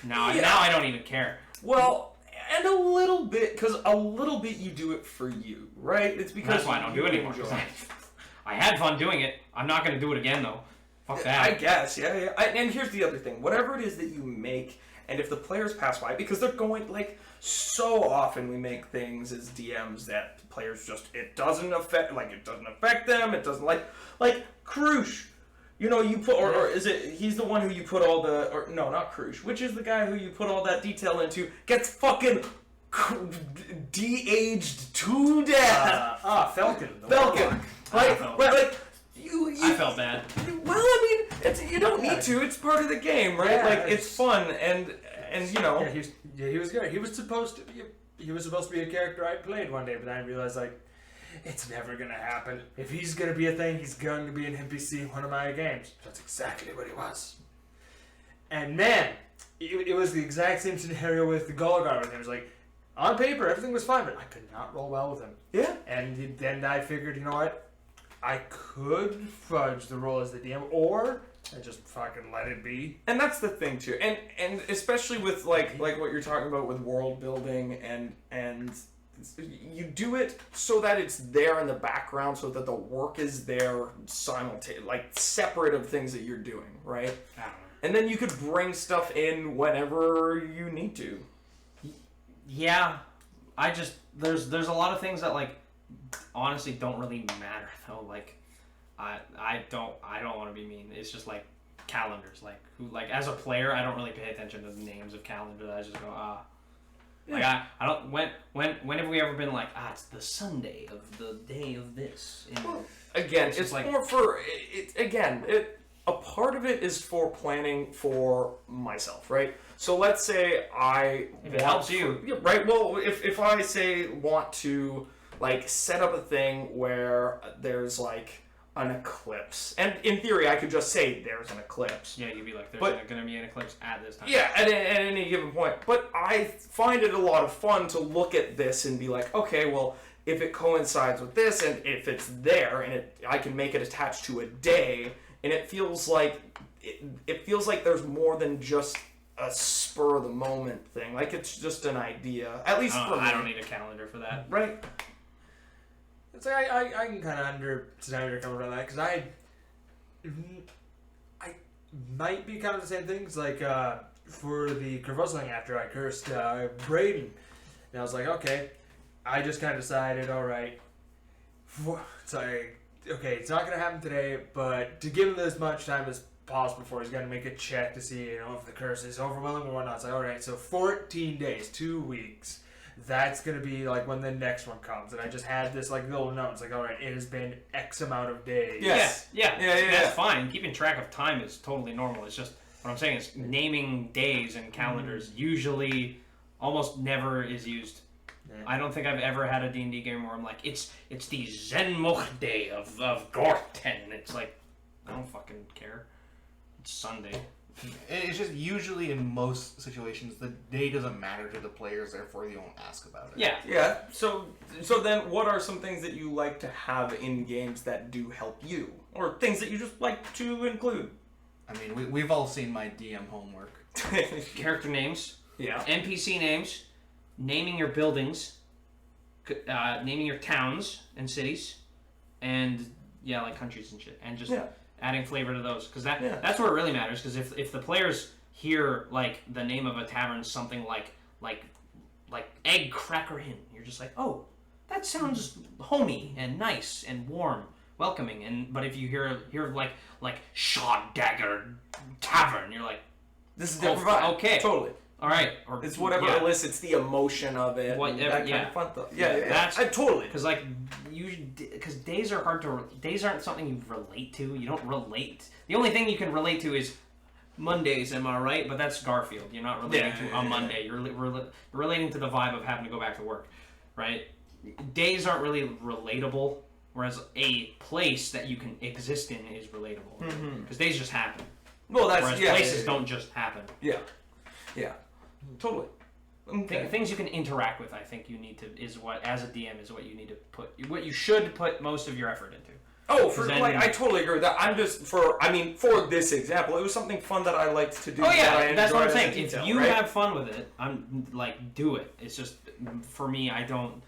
Speaker 3: now I don't even care.
Speaker 1: Well, and a little bit, because a little bit you do it for you, right? It's because
Speaker 3: That's why I don't do it anymore.
Speaker 1: enjoy
Speaker 3: 'Cause I had fun doing it. I'm not going to do it again, though. Fuck that.
Speaker 1: I guess, yeah. And here's the other thing. Whatever it is that you make, and if the players pass by, because they're going, like, so often we make things as DMs that players just, it doesn't affect them, it doesn't, like Krush. You know, you put, or is it, he's the one who you put all the, or no, not Krush, which is the guy who you put all that detail into, gets fucking de-aged to death.
Speaker 2: Falcon.
Speaker 1: Falcon. Right, you
Speaker 3: I felt bad.
Speaker 1: well, I mean, you don't need to. It's part of the game, right?
Speaker 2: Yeah,
Speaker 1: like it's fun, and you know.
Speaker 2: Yeah, he was good. He was supposed to be a character I played one day, but then I realized like it's never gonna happen. If he's gonna be a thing, he's going to be an NPC in one of my games. That's exactly what he was. And man, it was the exact same scenario with the Gulligar with him. It was like on paper everything was fine, but I could not roll well with him.
Speaker 1: Yeah.
Speaker 2: And then I figured, you know what? I could fudge the role as the DM, or I just fucking let it be.
Speaker 1: And that's the thing too, and especially with like what you're talking about with world building, and you do it so that it's there in the background, so that the work is there simultaneously, like separate of things that you're doing, right?
Speaker 3: I don't know.
Speaker 1: And then you could bring stuff in whenever you need to.
Speaker 3: Yeah, I just there's a lot of things that like honestly don't really matter though. Like I don't want to be mean. It's just like calendars. Like as a player, I don't really pay attention to the names of calendars. I just go Like I don't when have we ever been like it's the Sunday of the day of this.
Speaker 1: Well, again, it's
Speaker 3: like
Speaker 1: more for it. A part of it is for planning for myself, right? So let's say
Speaker 3: If it helps you.
Speaker 1: Yeah, right? Well, if I say want to like set up a thing where there's like an eclipse. And in theory, I could just say there's an eclipse.
Speaker 3: Yeah, you'd be like, there's
Speaker 1: But-
Speaker 3: going to be an eclipse at this time.
Speaker 1: Yeah, at any given point. But I find it a lot of fun to look at this and be like, okay, well, if it coincides with this, and if it's there, and I can make it attached to a day, and it feels like there's more than just a spur of the moment thing. Like it's just an idea, at least for me.
Speaker 3: I don't need a calendar for that.
Speaker 1: Right?
Speaker 2: It's like I can kind of understand where you're coming from that, because I might be kind of the same things. Like for the Kerfuzzling, after I cursed Braden, and I was like, okay, I just kind of decided, all right, it's like, okay, it's not gonna happen today, but to give him as much time as possible before he's gonna make a check to see, if the curse is overwhelming or whatnot. It's like, all right, so 14 days, 2 weeks. That's gonna be like when the next one comes, and I just had this like little note. It's like, all right, it has been X amount of days.
Speaker 1: Yes.
Speaker 3: Yeah,
Speaker 1: Yeah.
Speaker 3: that's fine. Keeping track of time is totally normal. It's just what I'm saying is naming days and calendars usually almost never is used.
Speaker 2: Yeah.
Speaker 3: I don't think I've ever had a D&D game where I'm like, it's the Zenmoch day of Gorten. It's like, I don't fucking care. It's Sunday.
Speaker 4: It's just usually in most situations the day doesn't matter to the players, therefore you don't ask about it.
Speaker 3: Yeah.
Speaker 1: Yeah. So then, what are some things that you like to have in games that do help you, or things that you just like to include?
Speaker 4: I mean, we've all seen my DM homework.
Speaker 3: Character names,
Speaker 1: Yeah.
Speaker 3: NPC names, naming your buildings, naming your towns and cities, and like countries and shit, and just adding flavor to those, because that's where it really matters. Because if the players hear like the name of a tavern, something like Egg Cracker Inn, you're just like, oh, that sounds homey and nice and warm, welcoming. But if you hear like Shaw Dagger Tavern, you're like,
Speaker 1: This is different vibe.
Speaker 3: okay.
Speaker 1: Totally.
Speaker 3: all right, or
Speaker 1: It's whatever elicits the emotion of it.
Speaker 3: Whatever,
Speaker 1: and that kind of fun stuff. Yeah.
Speaker 3: That's
Speaker 1: totally.
Speaker 3: because because days are hard to. Days aren't something you relate to. You don't relate. The only thing you can relate to is Mondays. Am I right? But that's Garfield. You're not relating to a Monday. You're relating to the vibe of having to go back to work, right? Days aren't really relatable, whereas a place that you can exist in is relatable. Because days just happen.
Speaker 1: Well, that's
Speaker 3: Whereas places don't just happen.
Speaker 1: Yeah. Totally. Okay.
Speaker 3: Things you can interact with, I think you need to as a DM is what you need to put, what you should put most of your effort into.
Speaker 1: Oh,
Speaker 3: I
Speaker 1: I totally agree with that. I'm just for this example, it was something fun that I liked to do.
Speaker 3: Oh yeah, that's what I'm
Speaker 1: enjoyed as a
Speaker 3: saying.
Speaker 1: detail,
Speaker 3: If you
Speaker 1: right?
Speaker 3: have fun with it, I'm like, do it. It's just for me, I don't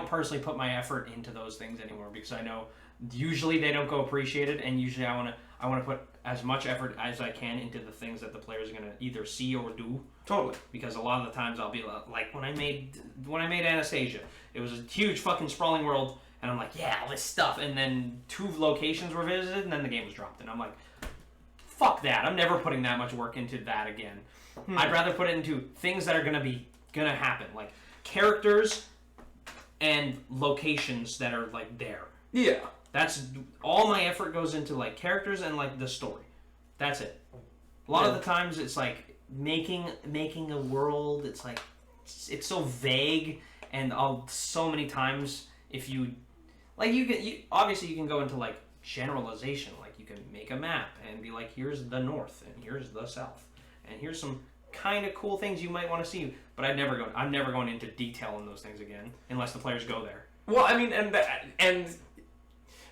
Speaker 3: personally put my effort into those things anymore because I know usually they don't go appreciated, and usually I want to put as much effort as I can into the things that the players are gonna either see or do.
Speaker 1: Totally.
Speaker 3: Because a lot of the times I'll be like when I made Anastasia, it was a huge fucking sprawling world, and I'm like, yeah, all this stuff, and then 2 locations were visited, and then the game was dropped, and I'm like, fuck that, I'm never putting that much work into that again. I'd rather put it into things that are gonna happen, like characters and locations that are like there.
Speaker 1: Yeah.
Speaker 3: That's all my effort goes into, like characters and like the story. That's it. A lot of the times it's like making a world. It's like it's so vague, and so many times if you like you obviously you can go into like generalization. Like you can make a map and be like, here's the north and here's the south and here's some kind of cool things you might want to see. But I'm never going into detail on those things again unless the players go there.
Speaker 1: Well, I mean, and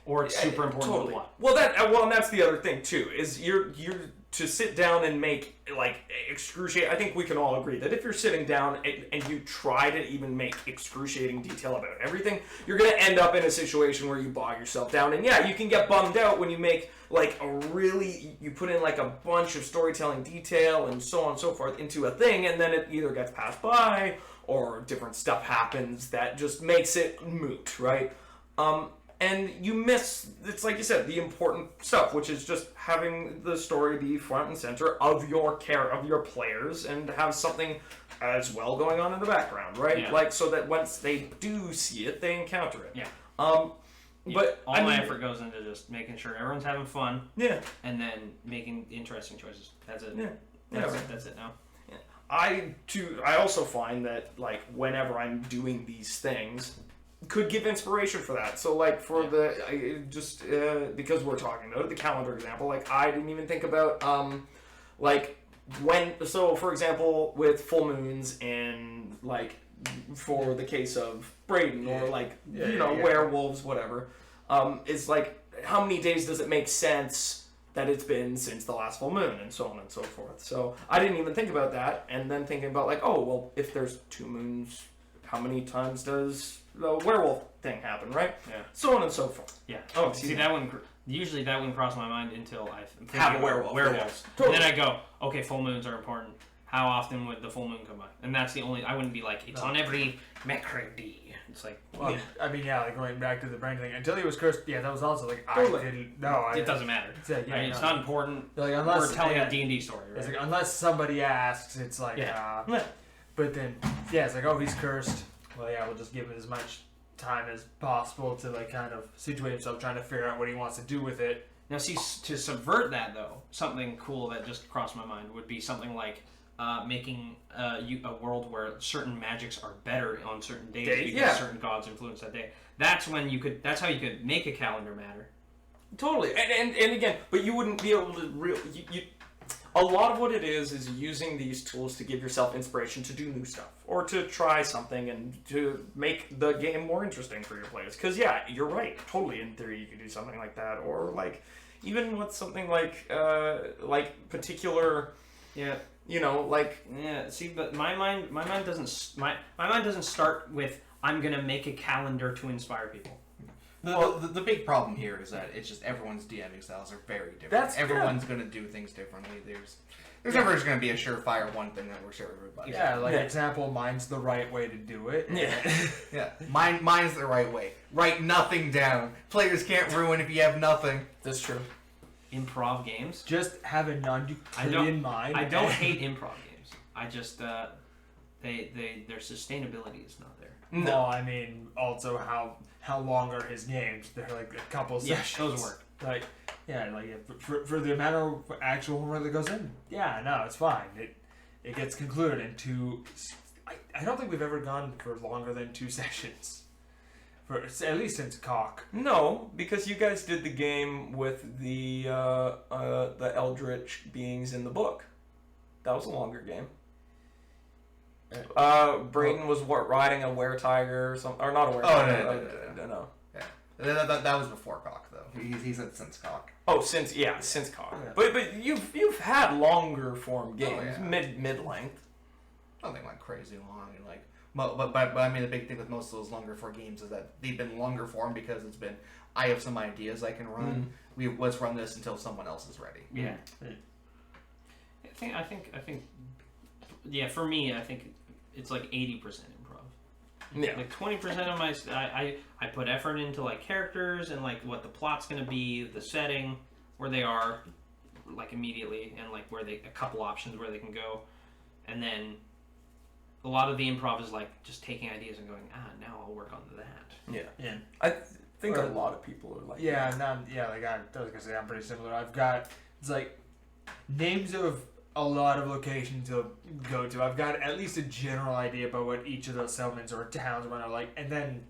Speaker 3: Or it's super important to the
Speaker 1: totally.
Speaker 3: plot.
Speaker 1: Well, and that's the other thing too. Is you're to sit down and make like excruciating. I think we can all agree that if you're sitting down and you try to even make excruciating detail about everything, you're gonna end up in a situation where you bog yourself down. And yeah, you can get bummed out when you make like you put in like a bunch of storytelling detail and so on and so forth into a thing, and then it either gets passed by or different stuff happens that just makes it moot, right? And you miss, it's like you said, the important stuff, which is just having the story be front and center of your players, and have something as well going on in the background, right?
Speaker 3: Yeah.
Speaker 1: Like so that once they do see it, they encounter it.
Speaker 3: Yeah.
Speaker 1: But
Speaker 3: all my effort goes into just making sure everyone's having fun,
Speaker 1: Yeah.
Speaker 3: and then making interesting choices. That's it.
Speaker 1: Yeah.
Speaker 3: That's it now.
Speaker 1: I also find that like whenever I'm doing these things, could give inspiration for that. So like for because we're talking about it, the calendar example, like I didn't even think about like for example with full moons and like for the case of Braden or like werewolves, whatever, it's like how many days does it make sense that it's been since the last full moon, and so on and so forth. So I didn't even think about that, and then thinking about like, oh well, if there's 2 moons, how many times does the werewolf thing happen, right?
Speaker 3: Yeah.
Speaker 1: So on and so forth.
Speaker 3: Yeah.
Speaker 1: Oh,
Speaker 3: see that one. Usually that wouldn't cross my mind until I
Speaker 1: have a werewolf.
Speaker 3: Werewolves.
Speaker 1: Yeah. Totally.
Speaker 3: And then I go, okay, full moons are important. How often would the full moon come by? And that's the only. I wouldn't be like it's on every Mercredi. It's like,
Speaker 2: well, I mean, like going back to the brain thing, until he was cursed, that was also like,
Speaker 1: Totally.
Speaker 2: I didn't know.
Speaker 3: it doesn't matter. It's not important.
Speaker 2: Like, unless
Speaker 3: we're telling a D&D story, right?
Speaker 2: It's like, unless somebody asks, it's like, but then, it's like, oh, he's cursed. Well, we'll just give him as much time as possible to like kind of situate himself, trying to figure out what he wants to do with it.
Speaker 3: Now, see, to subvert that though, something cool that just crossed my mind would be something like making a world where certain magics are better on certain days because certain gods influence that day. That's when you could. That's how you could make a calendar matter.
Speaker 1: Totally, and again, but you wouldn't be able to a lot of what it is using these tools to give yourself inspiration to do new stuff or to try something and to make the game more interesting for your players. Because you're right. Totally, in theory, you could do something like that, or like even with something like particular. Yeah.
Speaker 3: See, but my mind doesn't start with I'm gonna make a calendar to inspire people.
Speaker 4: The big problem here is that it's just everyone's DMing styles are very different. Everyone's going to do things differently. There's never just going to be a surefire one thing that works for everybody.
Speaker 2: Example, mine's the right way to do it.
Speaker 4: Mine's the right way. Write nothing down. Players can't ruin if you have nothing.
Speaker 1: That's true.
Speaker 3: Improv games.
Speaker 2: Just have a non-Euclidean mind.
Speaker 3: I don't hate improv games. I just their sustainability is not there.
Speaker 2: No, I mean also how long are his games? They're like a couple sessions.
Speaker 3: Those work.
Speaker 2: Like for the amount of actual homework that goes in. It's fine. It gets concluded in 2. I don't think we've ever gone for longer than 2 sessions. For at least since Cock.
Speaker 1: No, because you guys did the game with the eldritch beings in the book. That was a longer game. Braden was riding a were-tiger or something, or not a were-tiger. No.
Speaker 4: Yeah, that was before Cock though. He said since Cock.
Speaker 1: Oh, since Cock. Yeah. But you've had longer form games, mid length.
Speaker 4: Nothing like crazy long, but I mean the big thing with most of those longer form games is that they've been longer form because it's been I have some ideas I can run. Let's run this until someone else is ready.
Speaker 3: Yeah. I think. Yeah, for me, I think it's like 80% improv.
Speaker 1: Yeah.
Speaker 3: Like 20% of my I put effort into like characters and like what the plot's gonna be, the setting, where they are, like immediately, and like where a couple options where they can go, and then a lot of the improv is like just taking ideas and going, now I'll work on that.
Speaker 1: Yeah. I think a lot of people are like
Speaker 2: I was gonna say I'm pretty similar. I've got it's like names of a lot of locations to go to. I've got at least a general idea about what each of those settlements or towns are like, and then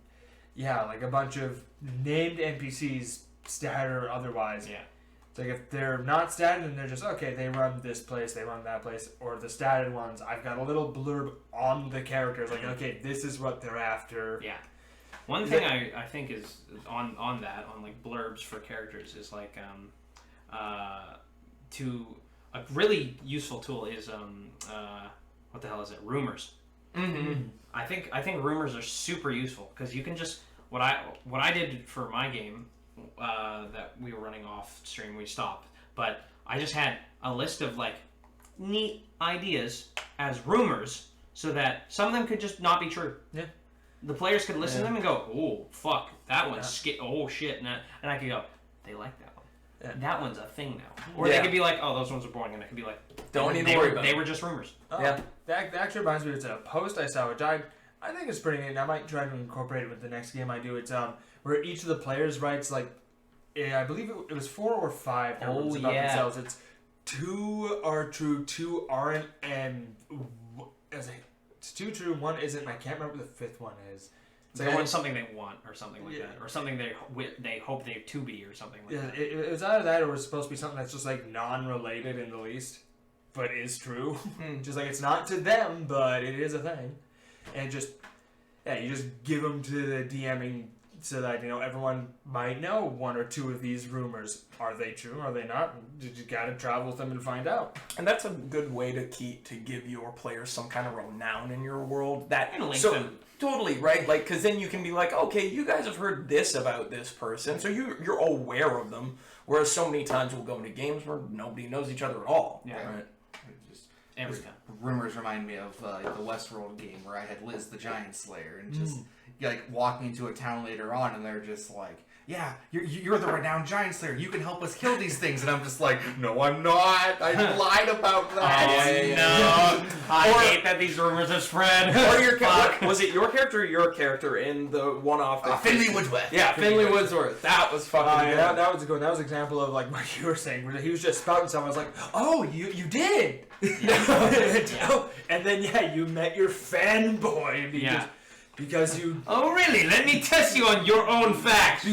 Speaker 2: like a bunch of named NPCs, stat or otherwise.
Speaker 3: Yeah.
Speaker 2: It's like if they're not statted and they're just okay, they run this place, they run that place, or the statted ones, I've got a little blurb on the characters, like okay, this is what they're after.
Speaker 3: Yeah. One thing I think is on that, on like blurbs for characters is like a really useful tool is what the hell is it? Rumors.
Speaker 1: Mm-hmm.
Speaker 3: I think rumors are super useful because you can just what I did for my game that we were running off stream, we stopped, but I just had a list of like neat ideas as rumors so that some of them could just not be true.
Speaker 2: Yeah.
Speaker 3: The players could listen to them and go, oh fuck, that one's oh shit, and I could go, they like that one. Yeah. That one's a thing now. Or they could be like, oh, those ones are boring, and I could be like,
Speaker 1: don't need to worry about it.
Speaker 3: They were just rumors.
Speaker 2: That actually reminds me, it's a post I saw, which I think is pretty neat, and I might try to incorporate it with the next game I do. It's where each of the players writes like, I believe it was 4 or 5 about themselves. It's 2 are true, 2 aren't, and it's 2 true, 1 isn't. I can't remember what the 5th one is.
Speaker 3: They want something they want, or something like that, or something they hope they to be, or something like that.
Speaker 2: It was either that, or it was supposed to be something that's just like non-related in the least, but is true. Just like it's not to them, but it is a thing, and just you just give them to the DMing so that everyone might know one or two of these rumors. Are they true? Are they not? You gotta travel with them and find out.
Speaker 1: And that's a good way to give your players some kind of renown in your world. That
Speaker 3: them.
Speaker 1: Totally, right? Like, because then you can be like, okay, you guys have heard this about this person, so you're aware of them. Whereas so many times we'll go into games where nobody knows each other at all.
Speaker 3: Yeah.
Speaker 1: Right?
Speaker 3: Every time.
Speaker 4: Rumors remind me of the Westworld game where I had Liz the Giant Slayer, and just like walking into a town later on, and they're just like, "Yeah, you're the renowned Giant Slayer. You can help us kill these things." And I'm just like, "No, I'm not. I lied about that."
Speaker 3: No, I hate that these rumors have spread.
Speaker 1: Or was it your character or your character in the one-off?
Speaker 4: Finley Woodsworth.
Speaker 1: Yeah, Finley Woodsworth. That was fucking good.
Speaker 2: That was a good one. That was an example of like what you were saying, where he was just spouting something. I was like, "Oh, you did." And then you met your fanboy because you.
Speaker 3: Oh really? Let me test you on your own facts.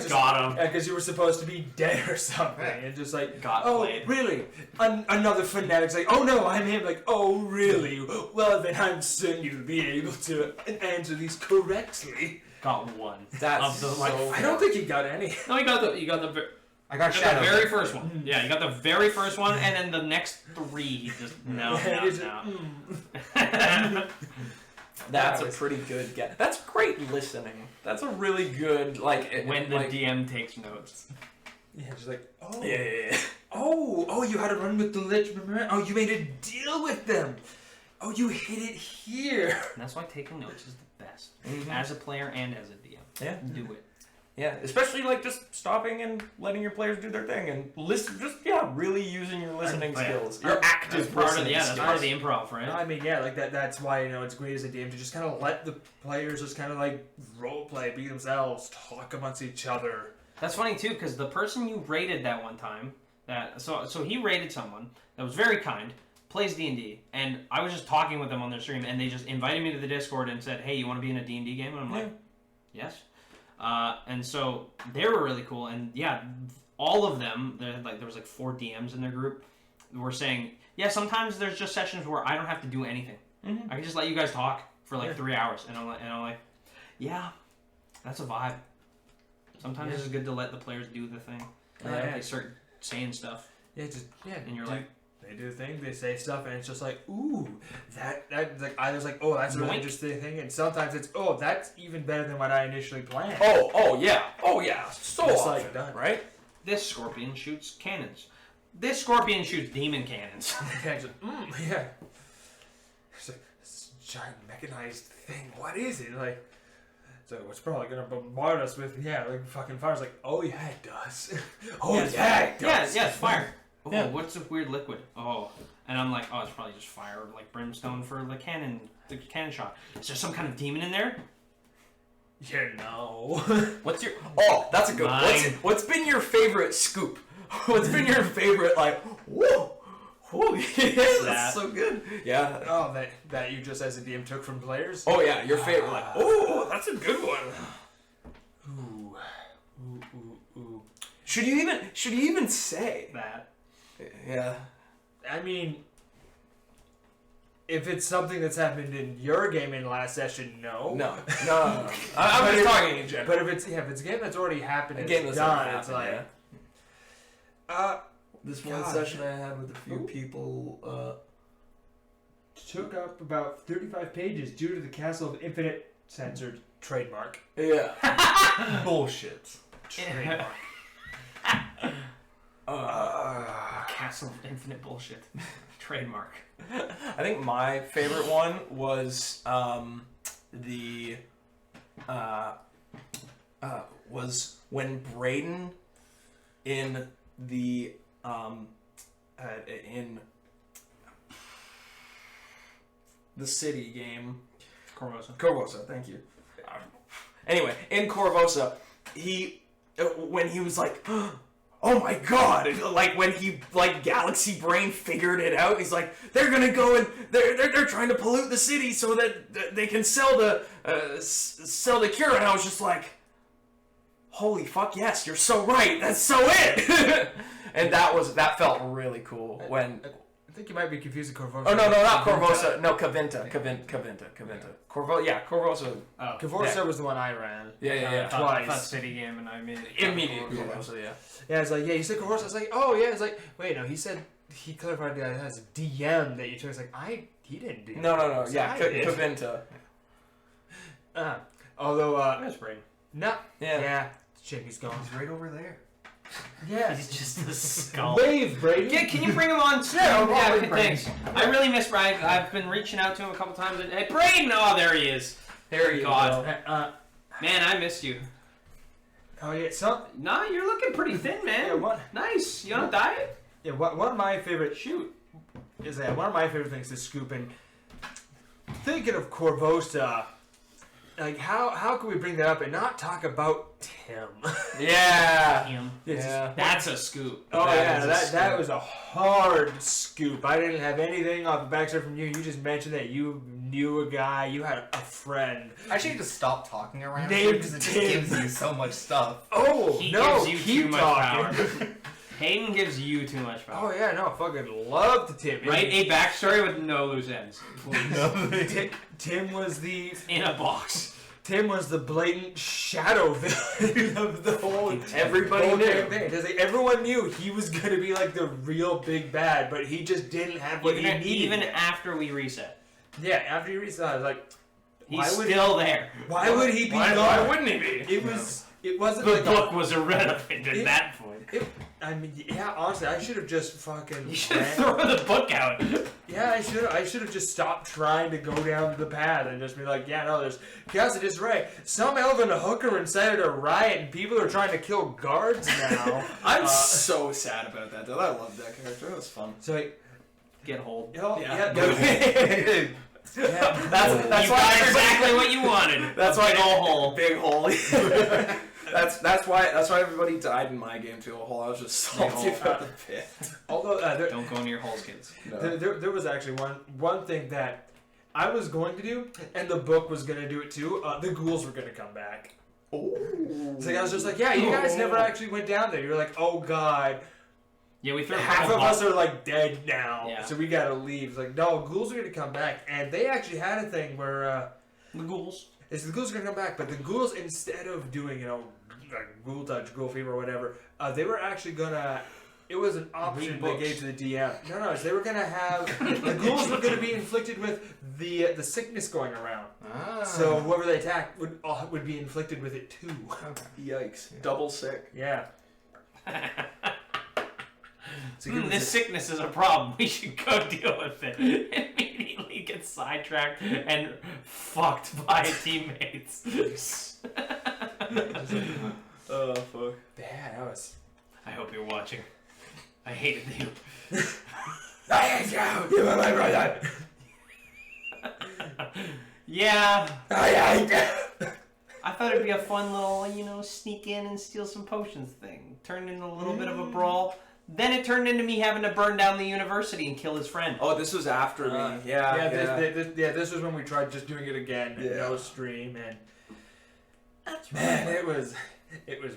Speaker 3: Got him.
Speaker 2: Because you were supposed to be dead or something, and just like,
Speaker 3: played.
Speaker 2: Really? Another fanatic's like, oh no, I'm him. Like, oh really? Well then, I'm certain you'll be able to answer these correctly.
Speaker 3: Got one.
Speaker 1: That's
Speaker 2: I don't think he got any.
Speaker 3: No, you got the.
Speaker 4: I got
Speaker 3: the very first one. Yeah, you got the very first one, and then the next three, he just no.
Speaker 1: That's a pretty good guess. That's great listening. That's a really good
Speaker 3: when the DM takes notes.
Speaker 2: Yeah, just like
Speaker 1: Yeah.
Speaker 2: Oh, you had to run with the lich. Oh, you made a deal with them. Oh, you hit it here.
Speaker 3: And that's why taking notes is the best as a player and as a DM.
Speaker 1: Yeah,
Speaker 3: do it.
Speaker 1: Yeah, especially just stopping and letting your players do their thing and listen. Just really using your listening skills. Your active listening skills.
Speaker 3: That's part of the improv, right?
Speaker 2: I mean, that's why it's great as a DM to just kind of let the players just kind of like role play, be themselves, talk amongst each other.
Speaker 3: That's funny too, because the person you rated that one time, so he rated someone that was very kind, plays D&D, and I was just talking with them on their stream, and they just invited me to the Discord and said, "Hey, you want to be in a D&D game?" And I'm like, "Yes." And so they were really cool, and all of them, there was 4 DMs in their group, were saying, sometimes there's just sessions where I don't have to do anything. I can just let you guys talk for 3 hours, and I'm like, yeah, that's a vibe. Sometimes it's good to let the players do the thing. They start saying stuff. And you're like,
Speaker 2: they do the thing, they say stuff, and it's just like, ooh, that like I was like, oh, that's a really interesting thing, and sometimes it's, oh, that's even better than what I initially planned.
Speaker 1: Oh yeah, so
Speaker 2: it's
Speaker 1: often,
Speaker 2: done,
Speaker 1: right?
Speaker 3: This scorpion shoots cannons. This scorpion shoots demon cannons.
Speaker 2: It's like this giant mechanized thing. What is it? Like, so it's probably gonna bombard us with fucking fire. It's like, oh yeah, it does. It does.
Speaker 3: Yeah, it's fire. Oh,
Speaker 1: Yeah.
Speaker 3: what's a weird liquid? Oh, and I'm like, oh, it's probably just fire, like brimstone for the cannon shot. Is there some kind of demon in there?
Speaker 2: Yeah, no.
Speaker 1: What's your? Oh, that's a good one. What's been your favorite scoop? What's been your favorite whoa, that's so good. Yeah.
Speaker 2: Oh, that you just as a DM took from players.
Speaker 1: Oh yeah, your favorite that's a good one.
Speaker 2: Ooh.
Speaker 1: Should you even say
Speaker 3: That.
Speaker 1: Yeah.
Speaker 2: I mean, if it's something that's happened in your game in last session, no.
Speaker 1: No. I'm just talking in general.
Speaker 2: But if it's a game that's already happened,
Speaker 1: A game
Speaker 2: it's
Speaker 1: that's
Speaker 2: done.
Speaker 1: already
Speaker 2: It's
Speaker 1: happened,
Speaker 2: like,
Speaker 1: this one session I had with a few people
Speaker 2: took up about 35 pages due to the Castle of Infinite censored trademark.
Speaker 1: Yeah.
Speaker 4: Bullshit.
Speaker 2: Trademark.
Speaker 3: Castle of Infinite Bullshit. Trademark.
Speaker 1: I think my favorite one was was when Brayden in the in the city game Corvosa, thank you. Anyway, in Corvosa, when he was like, oh my god, like when he, like, Galaxy Brain figured it out, he's like, they're gonna go and they're trying to pollute the city so that they can sell the cure, and I was just like, holy fuck, yes, you're so right, that's so it. And that felt really cool when...
Speaker 2: I think you might be confusing Corvosa.
Speaker 1: Oh, no, not Corvosa. No, Cavinta. Corvosa.
Speaker 3: Oh,
Speaker 2: Corvosa was the one I ran.
Speaker 1: Yeah.
Speaker 2: Twice.
Speaker 3: City game, and I mean
Speaker 1: Immediately Corvosa, yeah.
Speaker 2: Yeah, it's like, yeah, you said Corvosa. It's like, oh, yeah. It's like, wait, no, he said, he clarified that it has a DM that you took. It's like, he didn't do that.
Speaker 1: No.
Speaker 2: So
Speaker 1: Yeah,
Speaker 2: I did.
Speaker 1: Cavinta.
Speaker 2: Although,
Speaker 3: That's brain.
Speaker 2: no.
Speaker 1: Yeah.
Speaker 2: Yeah. Shit, he's gone.
Speaker 4: He's right over there.
Speaker 2: Yeah.
Speaker 3: He's just a skull.
Speaker 2: Wave, Brady.
Speaker 3: Yeah, can you bring him on?
Speaker 4: Yeah,
Speaker 3: thanks. I really miss Brian. I've been reaching out to him a couple times. Hey, Braden! Oh, there he is.
Speaker 1: There you
Speaker 3: God.
Speaker 1: go.
Speaker 3: Man, I missed you.
Speaker 2: Oh, yeah, so...
Speaker 3: Nah, you're looking pretty thin, man.
Speaker 2: Yeah, what?
Speaker 3: Nice. You on a diet?
Speaker 2: Yeah, one of my favorite...
Speaker 3: Shoot.
Speaker 2: Is that one of my favorite things to scoop in. Thinking of Corvosa, like, how can we bring that up and not talk about Tim?
Speaker 1: Yeah.
Speaker 3: Him.
Speaker 1: Yeah.
Speaker 3: That's a scoop.
Speaker 2: Oh,
Speaker 1: That
Speaker 2: yeah,
Speaker 1: is a
Speaker 2: that
Speaker 1: scoop.
Speaker 2: was a hard scoop. I didn't have anything off the backstory from you. You just mentioned that you knew a guy, you had a friend.
Speaker 4: I actually need to stop talking around
Speaker 2: Named
Speaker 4: here because it just
Speaker 2: Tim.
Speaker 4: gives you so much stuff.
Speaker 2: Oh,
Speaker 3: He
Speaker 2: no,
Speaker 3: gives you
Speaker 2: keep
Speaker 3: too much
Speaker 2: talking.
Speaker 3: power. Hayden gives you too much power.
Speaker 2: Oh, yeah, no, fucking love the Tim.
Speaker 3: Right? A backstory with no loose ends.
Speaker 2: Tim was the...
Speaker 3: In a box.
Speaker 2: Tim was the blatant shadow villain of the whole
Speaker 1: Everybody
Speaker 2: whole
Speaker 1: knew.
Speaker 2: campaign. Because like, everyone knew he was going to be like the real big bad, but he just didn't have what he needed.
Speaker 3: Even after we reset.
Speaker 2: Yeah, after he reset, I was like,
Speaker 3: He's
Speaker 2: why would
Speaker 3: still there.
Speaker 2: Why would he be
Speaker 1: Why
Speaker 2: gone?
Speaker 1: wouldn't he be?
Speaker 2: It wasn't
Speaker 3: The
Speaker 2: like
Speaker 3: book was irrelevant at that point.
Speaker 2: I mean, yeah, honestly, I should have just fucking.
Speaker 3: You should throw the book out.
Speaker 2: Yeah, I should have just stopped trying to go down the path and just be like, yeah, no, there's chaos and disarray. Some elven hooker incited a riot and people are trying to kill guards now.
Speaker 1: I'm so sad about that, though. I love that character. That was fun.
Speaker 2: So like,
Speaker 3: Get hold.
Speaker 2: yeah.
Speaker 1: That's
Speaker 3: You
Speaker 1: why
Speaker 3: got exactly what you wanted.
Speaker 1: That's why
Speaker 3: Big ol' hole.
Speaker 1: Big hole. that's why everybody died in my game too. A hole. I was just salty about the pit.
Speaker 2: Although
Speaker 3: Don't go near holes, kids.
Speaker 1: No.
Speaker 2: there was actually one thing that I was going to do, and the book was going to do it too. The ghouls were going to come back.
Speaker 1: Oh.
Speaker 2: So I was just like, yeah, you guys never actually went down there. You're like, oh god.
Speaker 3: Yeah, we threw
Speaker 2: Half of us are like dead now,
Speaker 3: Yeah.
Speaker 2: so we gotta leave. It's like, no, ghouls are gonna come back, and they actually had a thing where
Speaker 3: the ghouls.
Speaker 2: the ghouls are gonna come back, but the ghouls, instead of doing like ghoul touch, ghoul fever, or whatever, they were actually gonna. It was an option they gave to the DM. No, they were gonna have the ghouls were gonna be inflicted with the sickness going around.
Speaker 4: Ah.
Speaker 2: So whoever they attacked would be inflicted with it too.
Speaker 1: Yikes! Double sick.
Speaker 2: Yeah. So
Speaker 3: This sickness is a problem. We should go deal with it. Immediately get sidetracked and fucked by teammates.
Speaker 1: Oh fuck.
Speaker 2: Yeah, that was.
Speaker 3: I hope you're watching. I hated you.
Speaker 1: I hate you. You are my brother.
Speaker 3: Yeah.
Speaker 1: I hate you.
Speaker 3: I thought it'd be a fun little, sneak in and steal some potions thing. Turned into a little bit of a brawl. Then it turned into me having to burn down the university and kill his friend.
Speaker 1: Oh, this was after me. Yeah.
Speaker 2: This was when we tried just doing it again. No stream, and
Speaker 3: That's
Speaker 2: man, it was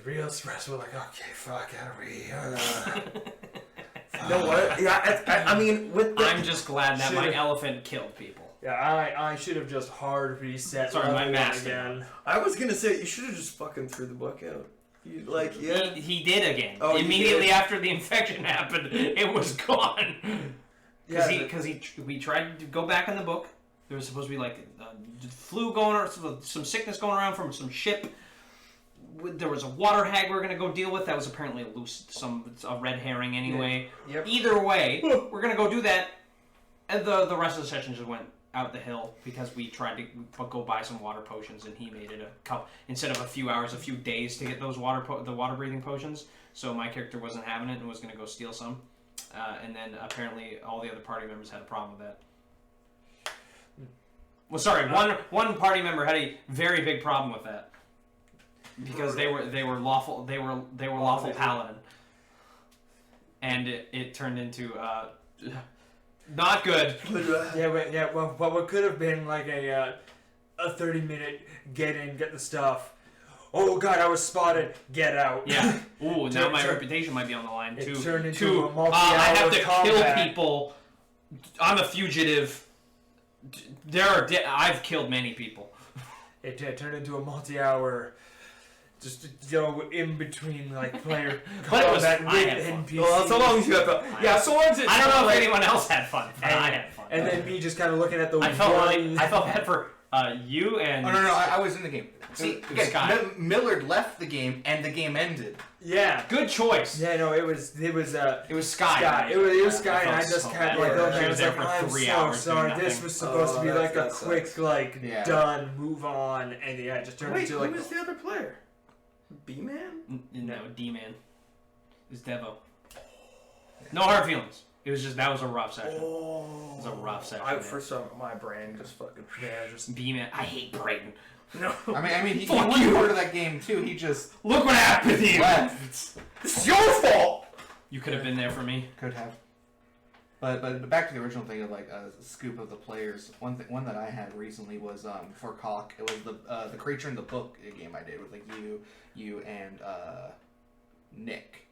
Speaker 2: real stressful. Like, okay, fuck, how do we?
Speaker 1: You know what? Yeah, I mean, with the...
Speaker 3: I'm just glad that my
Speaker 2: Should've-
Speaker 3: elephant killed people.
Speaker 2: Yeah, I should have just hard reset.
Speaker 3: Sorry, my
Speaker 2: level
Speaker 3: master.
Speaker 2: again.
Speaker 1: I was gonna say you should have just fucking threw the book out. Yeah.
Speaker 3: He did again.
Speaker 1: Oh, he
Speaker 3: Immediately
Speaker 1: did?
Speaker 3: after the infection happened, it was gone.
Speaker 2: Yeah,
Speaker 3: Because we tried to go back in the book. There was supposed to be like flu going or some sickness going around from some ship. There was a water hag we were going to go deal with. That was apparently a red herring anyway.
Speaker 2: Yep.
Speaker 3: Either way, we're going to go do that. And the rest of the session just went out the hill because we tried to go buy some water potions, and he made it a couple instead of a few hours, a few days to get those the water breathing potions. So my character wasn't having it and was going to go steal some. And then apparently all the other party members had a problem with that. Well, sorry, one party member had a very big problem with that because they were lawful paladin. and it turned into not good.
Speaker 2: Well, what could have been like a 30-minute get in, get the stuff. Oh God, I was spotted. Get out.
Speaker 3: Yeah. Ooh, now my reputation might be on the line too.
Speaker 2: It turned into a multi-hour
Speaker 3: I have to
Speaker 2: combat.
Speaker 3: kill people. I'm a fugitive. I've killed many people.
Speaker 2: It turned into a multi-hour, just in between like player
Speaker 3: But it was-
Speaker 2: combat
Speaker 3: I had
Speaker 2: with
Speaker 3: fun.
Speaker 2: NPCs.
Speaker 1: Well, so long as you have fun. Yeah, so long as it's
Speaker 3: I don't know
Speaker 1: not
Speaker 3: if
Speaker 1: like,
Speaker 3: anyone else had fun, but I had fun.
Speaker 2: And then me just kind of looking at the
Speaker 3: I felt
Speaker 2: one.
Speaker 3: I felt bad for you and.
Speaker 4: Oh, no, I was in the game. See, again,
Speaker 3: Sky.
Speaker 4: Millard left the game, and the game ended.
Speaker 2: Yeah.
Speaker 3: Good choice.
Speaker 2: Yeah, no, it was
Speaker 3: It was Sky.
Speaker 2: Sky. It was Sky, and I
Speaker 3: felt
Speaker 2: just
Speaker 3: so
Speaker 2: kind
Speaker 3: bad.
Speaker 2: of like,
Speaker 1: Yeah,
Speaker 2: okay,
Speaker 1: she
Speaker 2: I
Speaker 3: was
Speaker 2: was
Speaker 3: there
Speaker 2: like,
Speaker 3: for
Speaker 2: I'm
Speaker 3: 3
Speaker 2: so
Speaker 3: hours
Speaker 2: sorry.
Speaker 3: doing
Speaker 2: This
Speaker 3: nothing.
Speaker 2: was supposed to be like a
Speaker 1: that
Speaker 2: quick,
Speaker 1: sucks.
Speaker 2: like,
Speaker 4: Yeah.
Speaker 2: done, move on, and yeah, it just turned
Speaker 1: Wait,
Speaker 2: into
Speaker 1: who
Speaker 2: like.
Speaker 1: was the other player? B-Man?
Speaker 3: No, D-Man. It's Devo. No hard feelings. It was just, that was a rough session.
Speaker 1: Oh.
Speaker 3: It was a rough session.
Speaker 1: I,
Speaker 3: man.
Speaker 1: for some, my brain just fucking.
Speaker 2: Yeah, just.
Speaker 3: B-Man. I hate Brayden.
Speaker 1: No.
Speaker 4: I mean, he
Speaker 3: Fuck
Speaker 4: was
Speaker 3: you.
Speaker 4: part of that game too. He just
Speaker 3: Look what happened to you!
Speaker 4: left.
Speaker 1: It's your fault!
Speaker 3: You could have been there for me.
Speaker 4: Could have. But back to the original thing of like a scoop of the players. One that I had recently was for Cock. It was the Creature in the Book game I did with like you and Nick.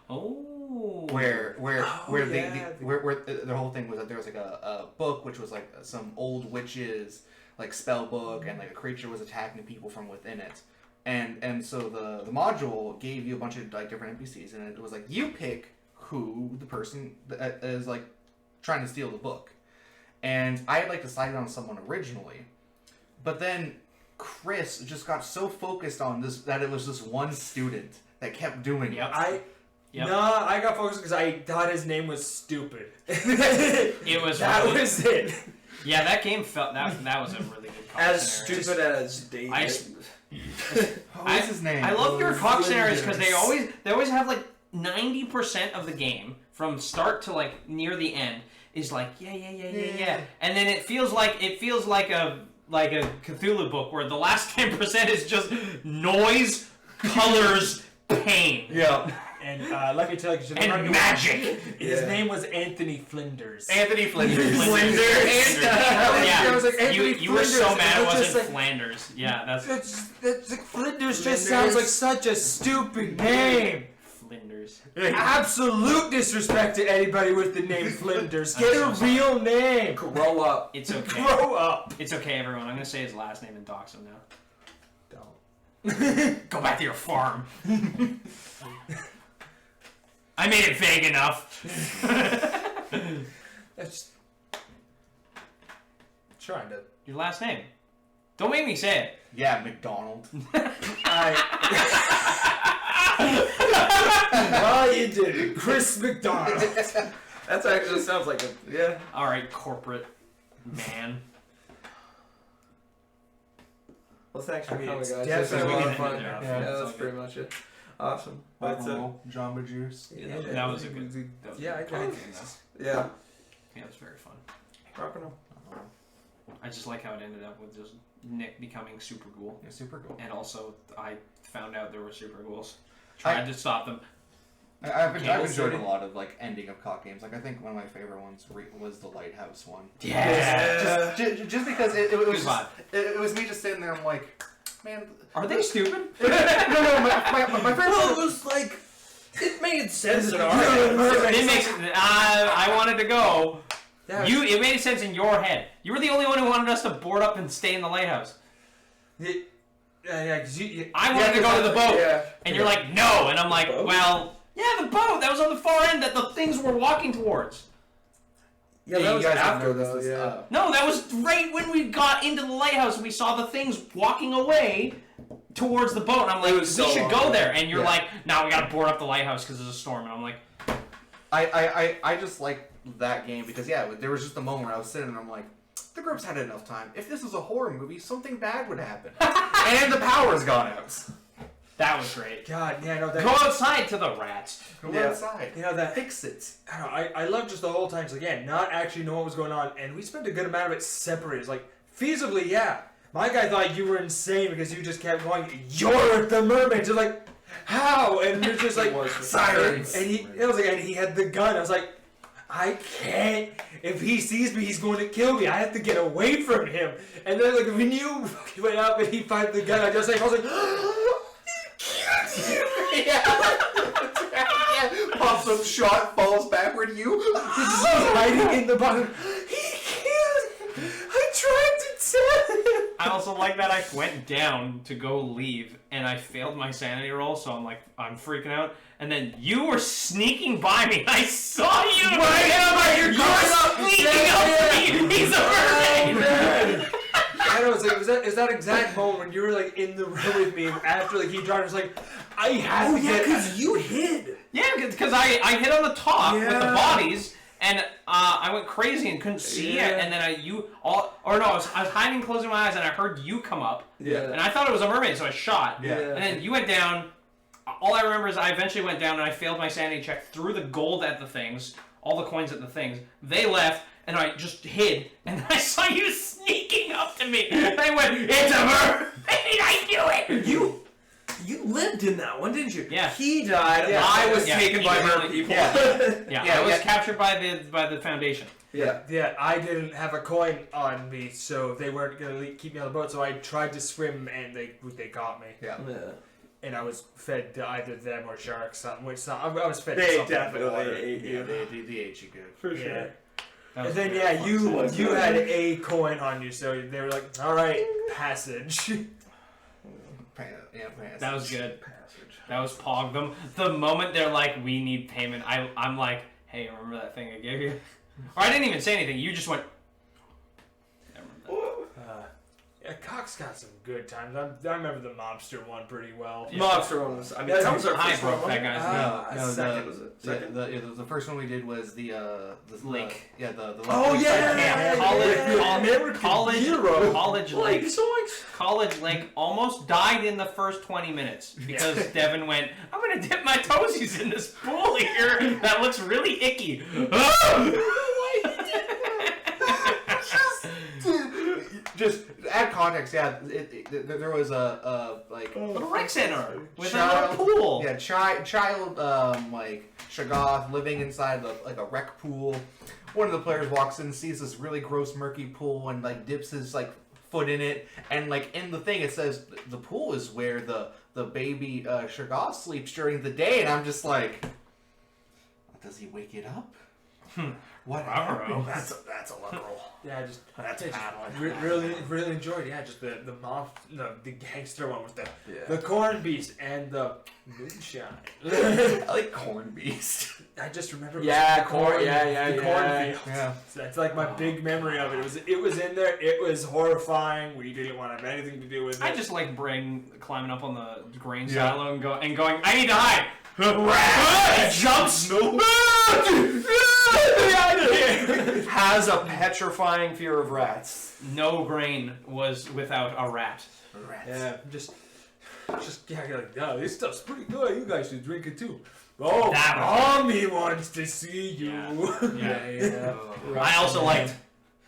Speaker 3: Oh.
Speaker 4: Where
Speaker 2: yeah,
Speaker 4: the whole thing was that there was like a book which was like some old witches like spell book, and like a creature was attacking people from within it, and so the module gave you a bunch of like different NPCs, and it was like you pick who the person that is like trying to steal the book, and I had like decided on someone originally, but then Chris just got so focused on this that it was this one student that kept doing
Speaker 3: Yep.
Speaker 4: it.
Speaker 2: Nah, I got focused because I thought his name was stupid.
Speaker 3: It was
Speaker 2: That
Speaker 3: really-
Speaker 2: was it.
Speaker 3: Yeah, that game felt that was a really good cock
Speaker 1: As
Speaker 3: scenario.
Speaker 1: stupid as David.
Speaker 4: What's his name?
Speaker 3: I love your cock scenarios because
Speaker 2: Flinders.
Speaker 3: they always have like 90% of the game from start to like near the end is like yeah, and then it feels like a Cthulhu book where the last 10% is just noise, colors, pain.
Speaker 1: Yeah.
Speaker 2: And let me tell you,
Speaker 3: And magic.
Speaker 2: His
Speaker 1: Yeah.
Speaker 2: name was Anthony Flinders.
Speaker 4: Anthony Flinders.
Speaker 3: Yeah.
Speaker 2: I was like, Anthony
Speaker 3: You were so
Speaker 2: Flinders,
Speaker 3: mad
Speaker 2: and
Speaker 3: it
Speaker 2: I was
Speaker 3: wasn't
Speaker 2: just like-
Speaker 3: Flanders. Yeah, that's
Speaker 2: That's like, Flinders just sounds like such a stupid name.
Speaker 3: Flinders.
Speaker 2: Absolute disrespect to anybody with the name Flinders. Get a real name.
Speaker 1: Grow up.
Speaker 3: It's okay.
Speaker 2: Grow up.
Speaker 3: It's okay, everyone. I'm gonna say his last name and dox him now.
Speaker 2: Don't.
Speaker 3: Go back to your farm. I made it vague enough.
Speaker 2: That's trying to.
Speaker 3: Your last name. Don't make me say it.
Speaker 4: Yeah, McDonald.
Speaker 2: Oh, you did it, Chris McDonald.
Speaker 1: That's actually sounds like a yeah.
Speaker 3: All right, corporate man.
Speaker 1: Well, thanks for
Speaker 2: I mean,
Speaker 1: coming,
Speaker 2: it's
Speaker 1: guys. This was a
Speaker 2: definitely
Speaker 1: lot of fun.
Speaker 3: good enough.
Speaker 1: Yeah,
Speaker 3: It's all
Speaker 1: that's
Speaker 3: good.
Speaker 1: pretty much it. Awesome. But
Speaker 4: Jamba Juice.
Speaker 3: That was a good. That was
Speaker 2: Yeah,
Speaker 3: a
Speaker 2: I
Speaker 3: good
Speaker 2: got it.
Speaker 3: game, though.
Speaker 1: yeah,
Speaker 3: Yeah, it was very fun.
Speaker 1: rock and roll.
Speaker 3: I just like how it ended up with just Nick becoming super ghoul,
Speaker 4: Yeah, super cool.
Speaker 3: and also I found out there were super ghouls. Tried to stop them.
Speaker 4: I've
Speaker 3: Cable
Speaker 4: enjoyed
Speaker 3: City.
Speaker 4: a lot of like ending of cock games. Like I think one of my favorite ones was the Lighthouse one.
Speaker 3: Yeah.
Speaker 4: Just because it was
Speaker 3: Good
Speaker 4: just,
Speaker 3: vibe.
Speaker 4: it was me just sitting there. I'm like, man.
Speaker 3: Are they stupid?
Speaker 4: no, my favorite.
Speaker 1: Well, it was like it made sense in our
Speaker 3: It makes. I wanted to go.
Speaker 2: Yeah,
Speaker 3: It made sense in your head. You were the only one who wanted us to board up and stay in the lighthouse.
Speaker 2: Yeah, 'cause
Speaker 3: I wanted to go to the boat,
Speaker 1: Yeah.
Speaker 3: and you're like, no, and I'm like,
Speaker 1: boat?
Speaker 3: well, yeah, the boat. That was on the far end that the things were walking towards.
Speaker 1: Yeah,
Speaker 4: you
Speaker 1: that was
Speaker 4: guys don't
Speaker 1: after
Speaker 4: know this
Speaker 1: though.
Speaker 4: is,
Speaker 1: Yeah.
Speaker 3: No, that was right when we got into the lighthouse and we saw the things walking away towards the boat. And I'm like,
Speaker 1: It
Speaker 3: we
Speaker 1: was so
Speaker 3: should
Speaker 1: long
Speaker 3: go
Speaker 1: ago.
Speaker 3: there. And you're
Speaker 1: Yeah.
Speaker 3: like, no, we gotta board up the lighthouse because there's a storm. And I'm like,
Speaker 4: I just like that game because there was just a moment where I was sitting and I'm like, the group's had enough time. If this was a horror movie, something bad would happen. And the power's gone out.
Speaker 3: that was great.
Speaker 2: God, yeah, no, that.
Speaker 3: Go outside to the rats.
Speaker 4: Go
Speaker 1: Yeah.
Speaker 4: outside.
Speaker 2: You know that.
Speaker 4: Fix it.
Speaker 2: I don't know, I love just the whole time, so again, not actually know what was going on, and we spent a good amount of it separated. It's like, feasibly, yeah. My guy thought you were insane because you just kept going, you're the mermaid. You're like, how? And you're just like,
Speaker 4: Sirens.
Speaker 2: And he had the gun. I was like, I can't. If he sees me, he's going to kill me. I have to get away from him. And then like when you went up and he fired the gun, I was like, he killed you.
Speaker 4: Yeah. Pops up shot, falls backward. You.
Speaker 2: He's hiding in the bottom. He killed him. I tried to tell him.
Speaker 3: I also like that I went down to go leave and I failed my sanity roll, so I'm freaking out. And then you were sneaking by me. I saw you. You're sneaking up to me. He's a mermaid.
Speaker 2: I know, it was that exact moment when you were like in the room with me after like he dropped. I was like, I had to get.
Speaker 1: because you hid.
Speaker 3: Yeah, because I hit on the top with the bodies, and I went crazy and couldn't see it, and then I was hiding, closing my eyes, and I heard you come up, and I thought it was a mermaid, so I shot, and then you went down. All I remember is I eventually went down, and I failed my sanity check, threw the gold at the things, all the coins at the things. They left, and I just hid, and I saw you sneaking up to me. I went, it's a mermaid! I knew it!
Speaker 1: You lived in that one, didn't you?
Speaker 3: Yeah.
Speaker 1: He died.
Speaker 2: Yeah.
Speaker 1: I was
Speaker 3: Yeah,
Speaker 1: taken
Speaker 3: he
Speaker 1: by
Speaker 3: really-
Speaker 1: her people.
Speaker 3: I was captured by the Foundation.
Speaker 2: Yeah, I didn't have a coin on me, so they weren't gonna keep me on the boat. So I tried to swim, and they caught me.
Speaker 4: Yeah.
Speaker 2: And I was fed to either them or sharks. Something. I was fed. to
Speaker 1: They
Speaker 2: something in the
Speaker 1: definitely
Speaker 2: water.
Speaker 1: ate you.
Speaker 4: They ate you good.
Speaker 1: For
Speaker 2: Yeah.
Speaker 1: sure.
Speaker 2: And then you had a coin on you, so they were like, "All right, passage."
Speaker 3: That was good. That was Pog. The moment they're like, we need payment, I'm like, hey, remember that thing I gave you? Or I didn't even say anything. You just went. I remember that.
Speaker 2: Yeah, Cox got some good times. I remember the mobster one pretty well.
Speaker 1: Mobster one was. that was our
Speaker 3: I
Speaker 1: first
Speaker 3: broke
Speaker 1: one.
Speaker 3: that guy's
Speaker 4: No,
Speaker 1: second was it? Second.
Speaker 4: The first one we did was the
Speaker 3: Lake.
Speaker 4: the
Speaker 1: Oh,
Speaker 4: lake
Speaker 1: yeah!
Speaker 4: camp.
Speaker 3: College Lake.
Speaker 1: Zoinks.
Speaker 3: College Lake almost died in the first 20 minutes because Devin went, I'm going to dip my toesies in this pool here that looks really icky.
Speaker 4: Just add context, yeah. There was a
Speaker 3: Little rec center with a
Speaker 4: child-
Speaker 3: little pool.
Speaker 4: yeah, child like Shoggoth living inside like a rec pool. One of the players walks in, sees this really gross murky pool, and like dips his like foot in it, and like in the thing it says the pool is where the baby Shoggoth sleeps during the day, and I'm just like, does he wake it up? What?
Speaker 1: That's a liberal.
Speaker 2: Yeah, just
Speaker 1: That's paddling.
Speaker 2: really enjoyed. Yeah, just the gangster one with the
Speaker 1: Yeah.
Speaker 2: corn beast and the moonshine.
Speaker 4: I like corn beast.
Speaker 2: I just remember.
Speaker 1: Yeah,
Speaker 2: the
Speaker 1: corn. Yeah,
Speaker 2: the
Speaker 1: yeah.
Speaker 2: cornfield.
Speaker 4: Yeah.
Speaker 2: That's like my big memory of it. It was in there. It was horrifying. We didn't want to have anything to do with it.
Speaker 3: I just like Braden climbing up on the grain
Speaker 4: Yeah.
Speaker 3: silo and going, I need to hide. Rat! He jumps.
Speaker 1: Has a petrifying fear of rats.
Speaker 3: No grain was without a rat.
Speaker 2: Yeah, just yeah, you're like, no, this stuff's pretty good. You guys should drink it too. Oh,
Speaker 3: That was-
Speaker 2: mommy wants to see you.
Speaker 3: Yeah. I also liked,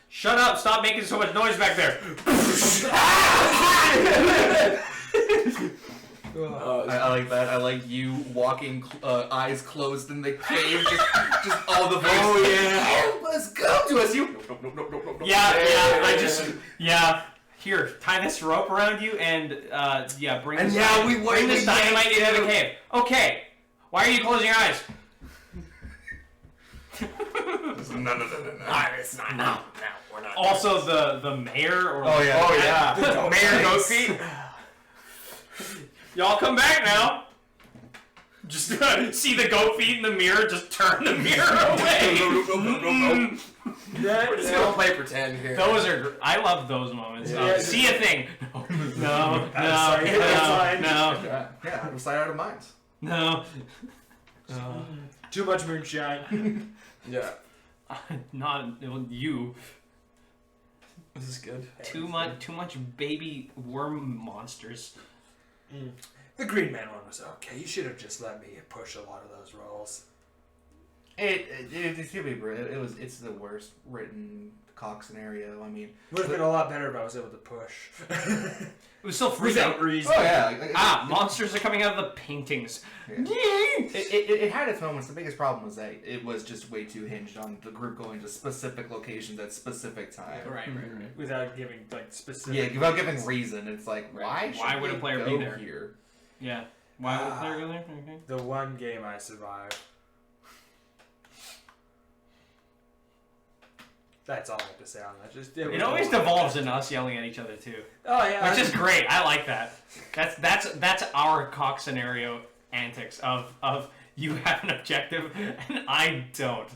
Speaker 3: shut up, stop making so much noise back there.
Speaker 4: I like that. I like you walking, eyes closed in the cave, just all the voices.
Speaker 1: Oh, yeah.
Speaker 4: Help us, come to us. You. No.
Speaker 3: Yeah. Here, tie this rope around you and bring
Speaker 1: And
Speaker 3: this
Speaker 1: now
Speaker 3: dynamite-
Speaker 1: we
Speaker 3: bring this dynamite into the cave. Okay. Why are you closing your eyes?
Speaker 4: No.
Speaker 1: It's not. No, we're not.
Speaker 3: Also, the mayor or
Speaker 4: Oh yeah.
Speaker 1: Oh yeah. Mayor Goat Feet.
Speaker 3: Y'all come back now. Just see the goat feet in the mirror. Just turn the mirror away.
Speaker 1: We're just gonna play pretend here.
Speaker 3: Those are. I love those moments.
Speaker 2: Yeah.
Speaker 3: See a thing. No.
Speaker 2: Sorry,
Speaker 4: Yeah. We're sight out of minds.
Speaker 3: No.
Speaker 2: Too much moonshine.
Speaker 1: Yeah.
Speaker 3: Not you.
Speaker 1: This is good.
Speaker 3: Too much baby worm monsters.
Speaker 2: The Green Man one was okay. You should have just let me push a lot of those rolls.
Speaker 4: It's gonna be brilliant. It's the worst written cock scenario. I mean,
Speaker 2: Would have been a lot better if I was able to push.
Speaker 3: It was so freezing.
Speaker 2: Without reason.
Speaker 4: oh yeah,
Speaker 3: Monsters are coming out of the paintings.
Speaker 4: Yeah. It had its moments. The biggest problem was that it was just way too hinged on the group going to specific locations at specific time.
Speaker 3: Right.
Speaker 2: Without giving like specific.
Speaker 4: Yeah, without giving reason. It's like,
Speaker 3: Right.
Speaker 4: why
Speaker 3: Would a
Speaker 4: they
Speaker 3: player
Speaker 4: go
Speaker 3: be there?
Speaker 4: here?
Speaker 3: Yeah. Why would a player go there? Okay.
Speaker 2: The one game I survived. That's all I have to say on that. Just
Speaker 3: It always devolves into us yelling at each other too,
Speaker 2: Oh yeah,
Speaker 3: which is great. I like that. That's our cock scenario antics of you have an objective and I don't.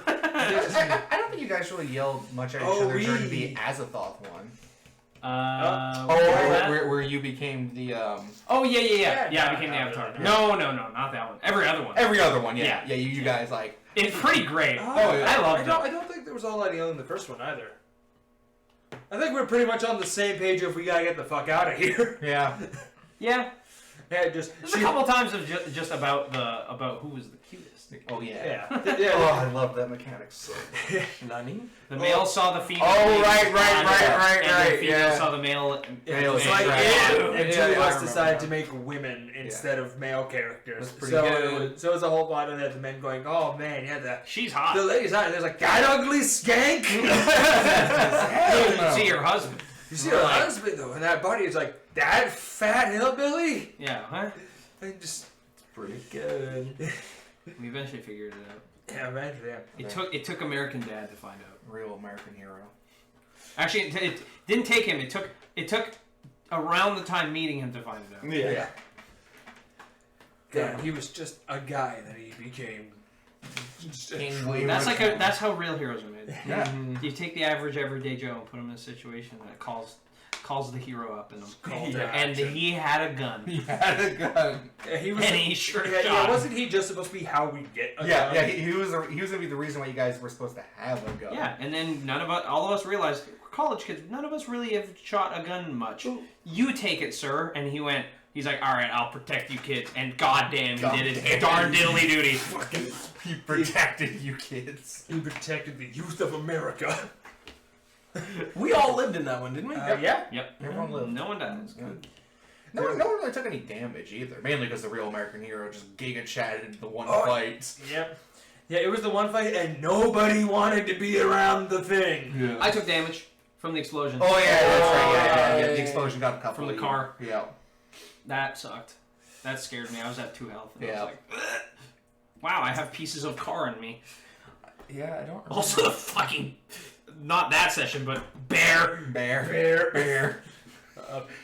Speaker 4: I don't think you guys really yelled much at each other during the Azathoth one. Where you became the
Speaker 3: Oh yeah.
Speaker 2: Yeah,
Speaker 3: I became the
Speaker 2: no,
Speaker 3: Avatar.
Speaker 2: no,
Speaker 3: No, not that one. Every other one.
Speaker 4: every other one. Yeah,
Speaker 3: Yeah.
Speaker 4: you guys like.
Speaker 3: It's pretty great.
Speaker 2: Oh,
Speaker 4: yeah.
Speaker 3: I loved it.
Speaker 2: I don't think there was all that yelling in the first one either. I think we're pretty much on the same page if we gotta get the fuck out of here.
Speaker 4: Yeah.
Speaker 3: Yeah.
Speaker 2: Yeah, just
Speaker 3: There's a couple times of just about who was the cutest.
Speaker 4: Oh yeah.
Speaker 2: yeah.
Speaker 4: Oh, I love that mechanic so.
Speaker 1: Nani?
Speaker 3: The male saw the female.
Speaker 4: Oh, right,
Speaker 3: and
Speaker 4: right,
Speaker 3: the female
Speaker 4: yeah.
Speaker 3: saw the male.
Speaker 4: Male
Speaker 2: It's
Speaker 4: Yeah,
Speaker 2: like
Speaker 4: right.
Speaker 2: and two
Speaker 4: Yeah,
Speaker 2: of
Speaker 4: I
Speaker 2: us
Speaker 4: remember
Speaker 2: decided
Speaker 4: that.
Speaker 2: to make women instead of male characters.
Speaker 4: That's pretty
Speaker 2: so
Speaker 4: good.
Speaker 2: So it was a whole lot of that. The men going, "Oh man, yeah,
Speaker 3: She's hot.
Speaker 2: the ladies out." There's like that ugly skank.
Speaker 3: You
Speaker 4: no.
Speaker 3: see her husband.
Speaker 2: You see her husband though, and that body is like that fat hillbilly.
Speaker 3: Yeah, huh?
Speaker 2: And just
Speaker 1: Pretty good.
Speaker 3: We eventually figured it out.
Speaker 2: yeah, imagine that.
Speaker 3: It took American Dad to find out.
Speaker 4: Real American hero.
Speaker 3: Actually, it didn't take him. It took around the time meeting him to find it out.
Speaker 1: Yeah.
Speaker 2: God, he was just a guy that he became. Just
Speaker 3: That's how real heroes are made.
Speaker 4: Yeah.
Speaker 3: You take the average everyday Joe and put him in a situation that calls the hero up in him.
Speaker 2: to
Speaker 3: And
Speaker 2: action.
Speaker 3: he had a gun.
Speaker 4: He had a gun.
Speaker 2: Yeah, he was.
Speaker 3: And he sure
Speaker 2: yeah,
Speaker 3: shot.
Speaker 2: wasn't he just supposed to be how we get a
Speaker 4: Yeah,
Speaker 2: gun?
Speaker 4: yeah. He was gonna be the reason why you guys were supposed to have a gun.
Speaker 3: Yeah, and then all of us realized, we're college kids, none of us really have shot a gun much. You take it, sir. And he's like, all right, I'll protect you kids. And goddamn, he did his darn diddly duty.
Speaker 4: He protected you kids.
Speaker 2: He protected the youth of America.
Speaker 1: We all lived in that one, didn't we?
Speaker 2: Yeah.
Speaker 3: Yep.
Speaker 4: Everyone lived.
Speaker 3: No one dies.
Speaker 4: No one really took any damage either. Mainly because the real American hero just giga chatted the one
Speaker 2: Oh,
Speaker 4: fight.
Speaker 2: Yep. Yeah, it was the one fight, and nobody wanted to be around the thing.
Speaker 4: Yeah.
Speaker 3: I took damage from the explosion.
Speaker 4: Oh yeah, that's right. Yeah.
Speaker 1: yeah,
Speaker 4: The
Speaker 1: yeah.
Speaker 4: explosion got a couple
Speaker 3: From the
Speaker 4: of
Speaker 3: car.
Speaker 4: you. Yeah.
Speaker 3: That sucked. That scared me. I was at 2 health. And I
Speaker 4: Yeah.
Speaker 3: was like, ugh. Wow, I have pieces of car in me.
Speaker 1: Yeah, I don't remember.
Speaker 3: Also, the fucking, not that session, but bear.
Speaker 4: Bear.
Speaker 2: Bear.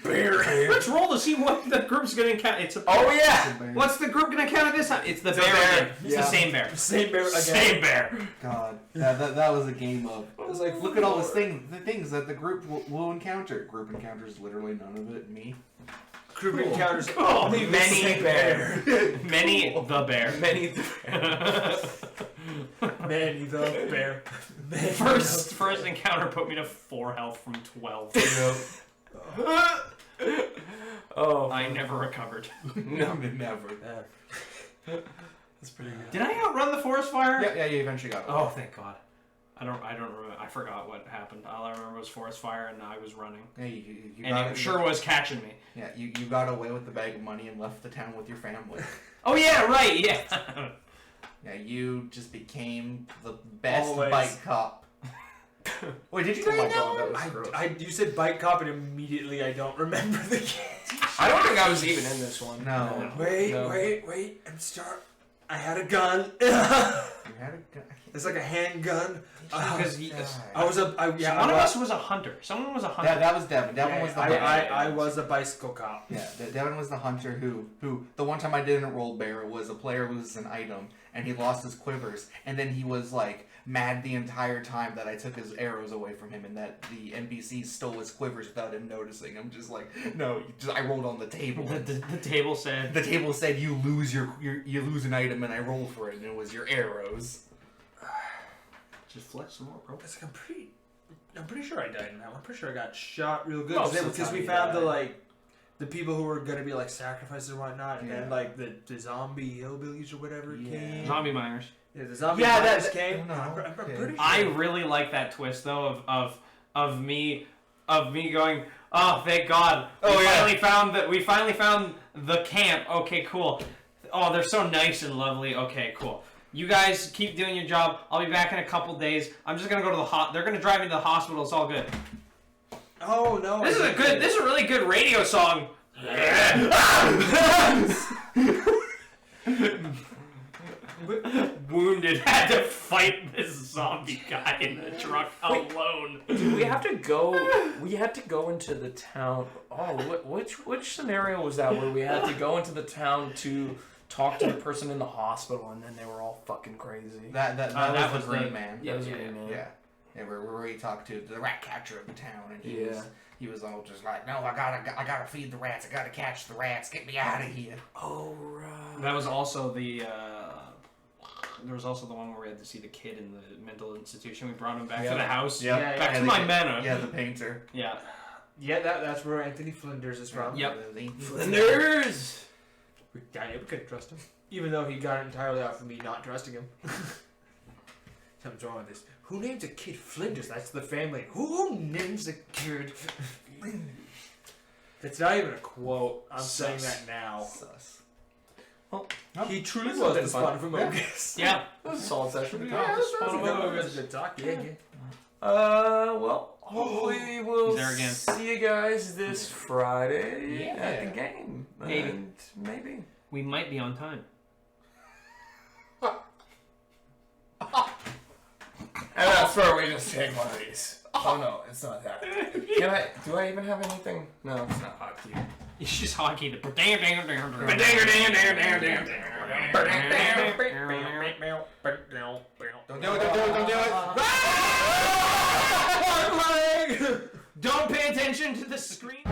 Speaker 3: Let's roll to see what the group's gonna encounter. It's a.
Speaker 4: Oh yeah.
Speaker 3: What's the group gonna encounter this time? It's the bear.
Speaker 4: bear.
Speaker 3: Again. It's
Speaker 4: Yeah.
Speaker 3: the same bear.
Speaker 2: Same bear again.
Speaker 3: Same bear.
Speaker 4: God, that was a game of.
Speaker 1: I was like,
Speaker 4: Look at all the things that the group will encounter. Group encounters literally none of it. Me.
Speaker 2: Group encounters
Speaker 3: Oh,
Speaker 2: only
Speaker 3: many
Speaker 2: the bear.
Speaker 3: Many the bear.
Speaker 1: Many.
Speaker 2: Manny the bear. Manny
Speaker 3: First encounter put me to 4 health from 12.
Speaker 1: Oh,
Speaker 3: I never recovered.
Speaker 4: No, never.
Speaker 1: that's pretty good.
Speaker 3: Did I outrun the forest fire?
Speaker 4: Yeah, you eventually got it.
Speaker 3: Oh, thank God. I don't remember. I forgot what happened. All I remember was forest fire, and I was running,
Speaker 4: Yeah, you
Speaker 3: and
Speaker 4: got
Speaker 3: it sure was catching me.
Speaker 4: Yeah, you got away with the bag of money and left the town with your family.
Speaker 3: Oh yeah, right. Yeah.
Speaker 4: Yeah, you just became the best
Speaker 2: Always.
Speaker 4: bike cop. Wait, did you
Speaker 1: Oh my
Speaker 4: die now?
Speaker 1: god, that was gross.
Speaker 2: you said bike cop, and immediately I don't remember the game.
Speaker 1: I don't think I was even in this one.
Speaker 4: No.
Speaker 2: Wait. I had a gun.
Speaker 4: You had a gun.
Speaker 2: It's like a handgun.
Speaker 3: Because
Speaker 2: I was a.
Speaker 3: one of us was a hunter. Someone was a hunter.
Speaker 4: That was Devin. Devin was the hunter.
Speaker 2: I was a bicycle cop.
Speaker 4: Yeah, Devin was the hunter who the one time I didn't roll bear was a player loses an item and he lost his quivers and then he was like mad the entire time that I took his arrows away from him and that the NPC stole his quivers without him noticing. I'm just like, no, I rolled on the table.
Speaker 3: The table said.
Speaker 4: The table said you lose you lose an item and I rolled for it and it was your arrows.
Speaker 3: Just flex some more, bro.
Speaker 2: It's like I'm pretty sure I died in that one. I'm pretty sure I got shot real good
Speaker 1: Most of the
Speaker 2: because
Speaker 1: time
Speaker 2: we
Speaker 1: you
Speaker 2: found
Speaker 1: die.
Speaker 2: the like the people who were gonna be like sacrifices and whatnot, and then
Speaker 4: Yeah.
Speaker 2: like the zombie hillbillies or whatever came.
Speaker 3: Zombie miners.
Speaker 2: Yeah, the zombie
Speaker 3: Yeah,
Speaker 2: miners
Speaker 3: that-
Speaker 2: came.
Speaker 4: no,
Speaker 2: I'm
Speaker 4: okay.
Speaker 2: pretty sure.
Speaker 3: I really like that twist though of me going, oh thank God.
Speaker 2: Oh, yeah.
Speaker 3: We finally found the camp. Okay, cool. Oh, they're so nice and lovely. Okay, cool. You guys keep doing your job. I'll be back in a couple days. I'm just gonna go to the they're gonna drive me to the hospital. It's all good.
Speaker 2: Oh no!
Speaker 3: This is a really good radio song. Wounded had to fight this zombie guy in the truck alone.
Speaker 1: Did we have to go? We had to go into the town. Oh, which scenario was that where we had to go into the town to talk to the person in the hospital, and then they were all fucking crazy?
Speaker 4: That
Speaker 3: that
Speaker 4: was
Speaker 3: was
Speaker 4: the Green
Speaker 3: the-
Speaker 4: Man.
Speaker 1: That was
Speaker 3: yeah,
Speaker 1: really man.
Speaker 4: Yeah. And where we talked to the rat catcher of the town, and
Speaker 1: Yeah.
Speaker 4: he was all just like, no, I gotta feed the rats, I gotta catch the rats, get me out of here.
Speaker 1: Oh right.
Speaker 3: That was also the. There was also the one where we had to see the kid in the mental institution. We brought him back to the house.
Speaker 4: Yeah.
Speaker 2: Yeah,
Speaker 3: Back
Speaker 4: Yeah,
Speaker 3: to
Speaker 4: the
Speaker 3: my
Speaker 4: kid-
Speaker 3: manor.
Speaker 4: Yeah, the painter.
Speaker 3: Yeah.
Speaker 2: Yeah, that's where Anthony Flinders is from.
Speaker 3: Yep.
Speaker 1: Flinders.
Speaker 2: We couldn't trust him, even though he got it entirely off of me not trusting him. Something's wrong with this. Who names a kid Flinders? That's the family. Who names a kid? That's not even a quote. I'm saying that now.
Speaker 4: Sus.
Speaker 2: He truly
Speaker 1: This
Speaker 2: was
Speaker 1: has
Speaker 2: the
Speaker 1: been
Speaker 2: spawn
Speaker 1: fun.
Speaker 2: from Mogus.
Speaker 3: Yeah.
Speaker 1: That was a solid session.
Speaker 2: Yeah,
Speaker 3: Mogus.
Speaker 2: was a good talk. Yeah.
Speaker 1: Well, hopefully we'll
Speaker 3: He's there again.
Speaker 1: see you guys this Friday
Speaker 4: Yeah.
Speaker 1: at the game.
Speaker 3: Maybe.
Speaker 1: And maybe.
Speaker 3: We might be on time.
Speaker 1: And that's where we just take one of these. Oh no, it's not that. Do I even have anything? No, it's not hockey.
Speaker 3: It's just hockey. To
Speaker 4: Don't do it, don't do it.
Speaker 3: Don't pay attention to the screen.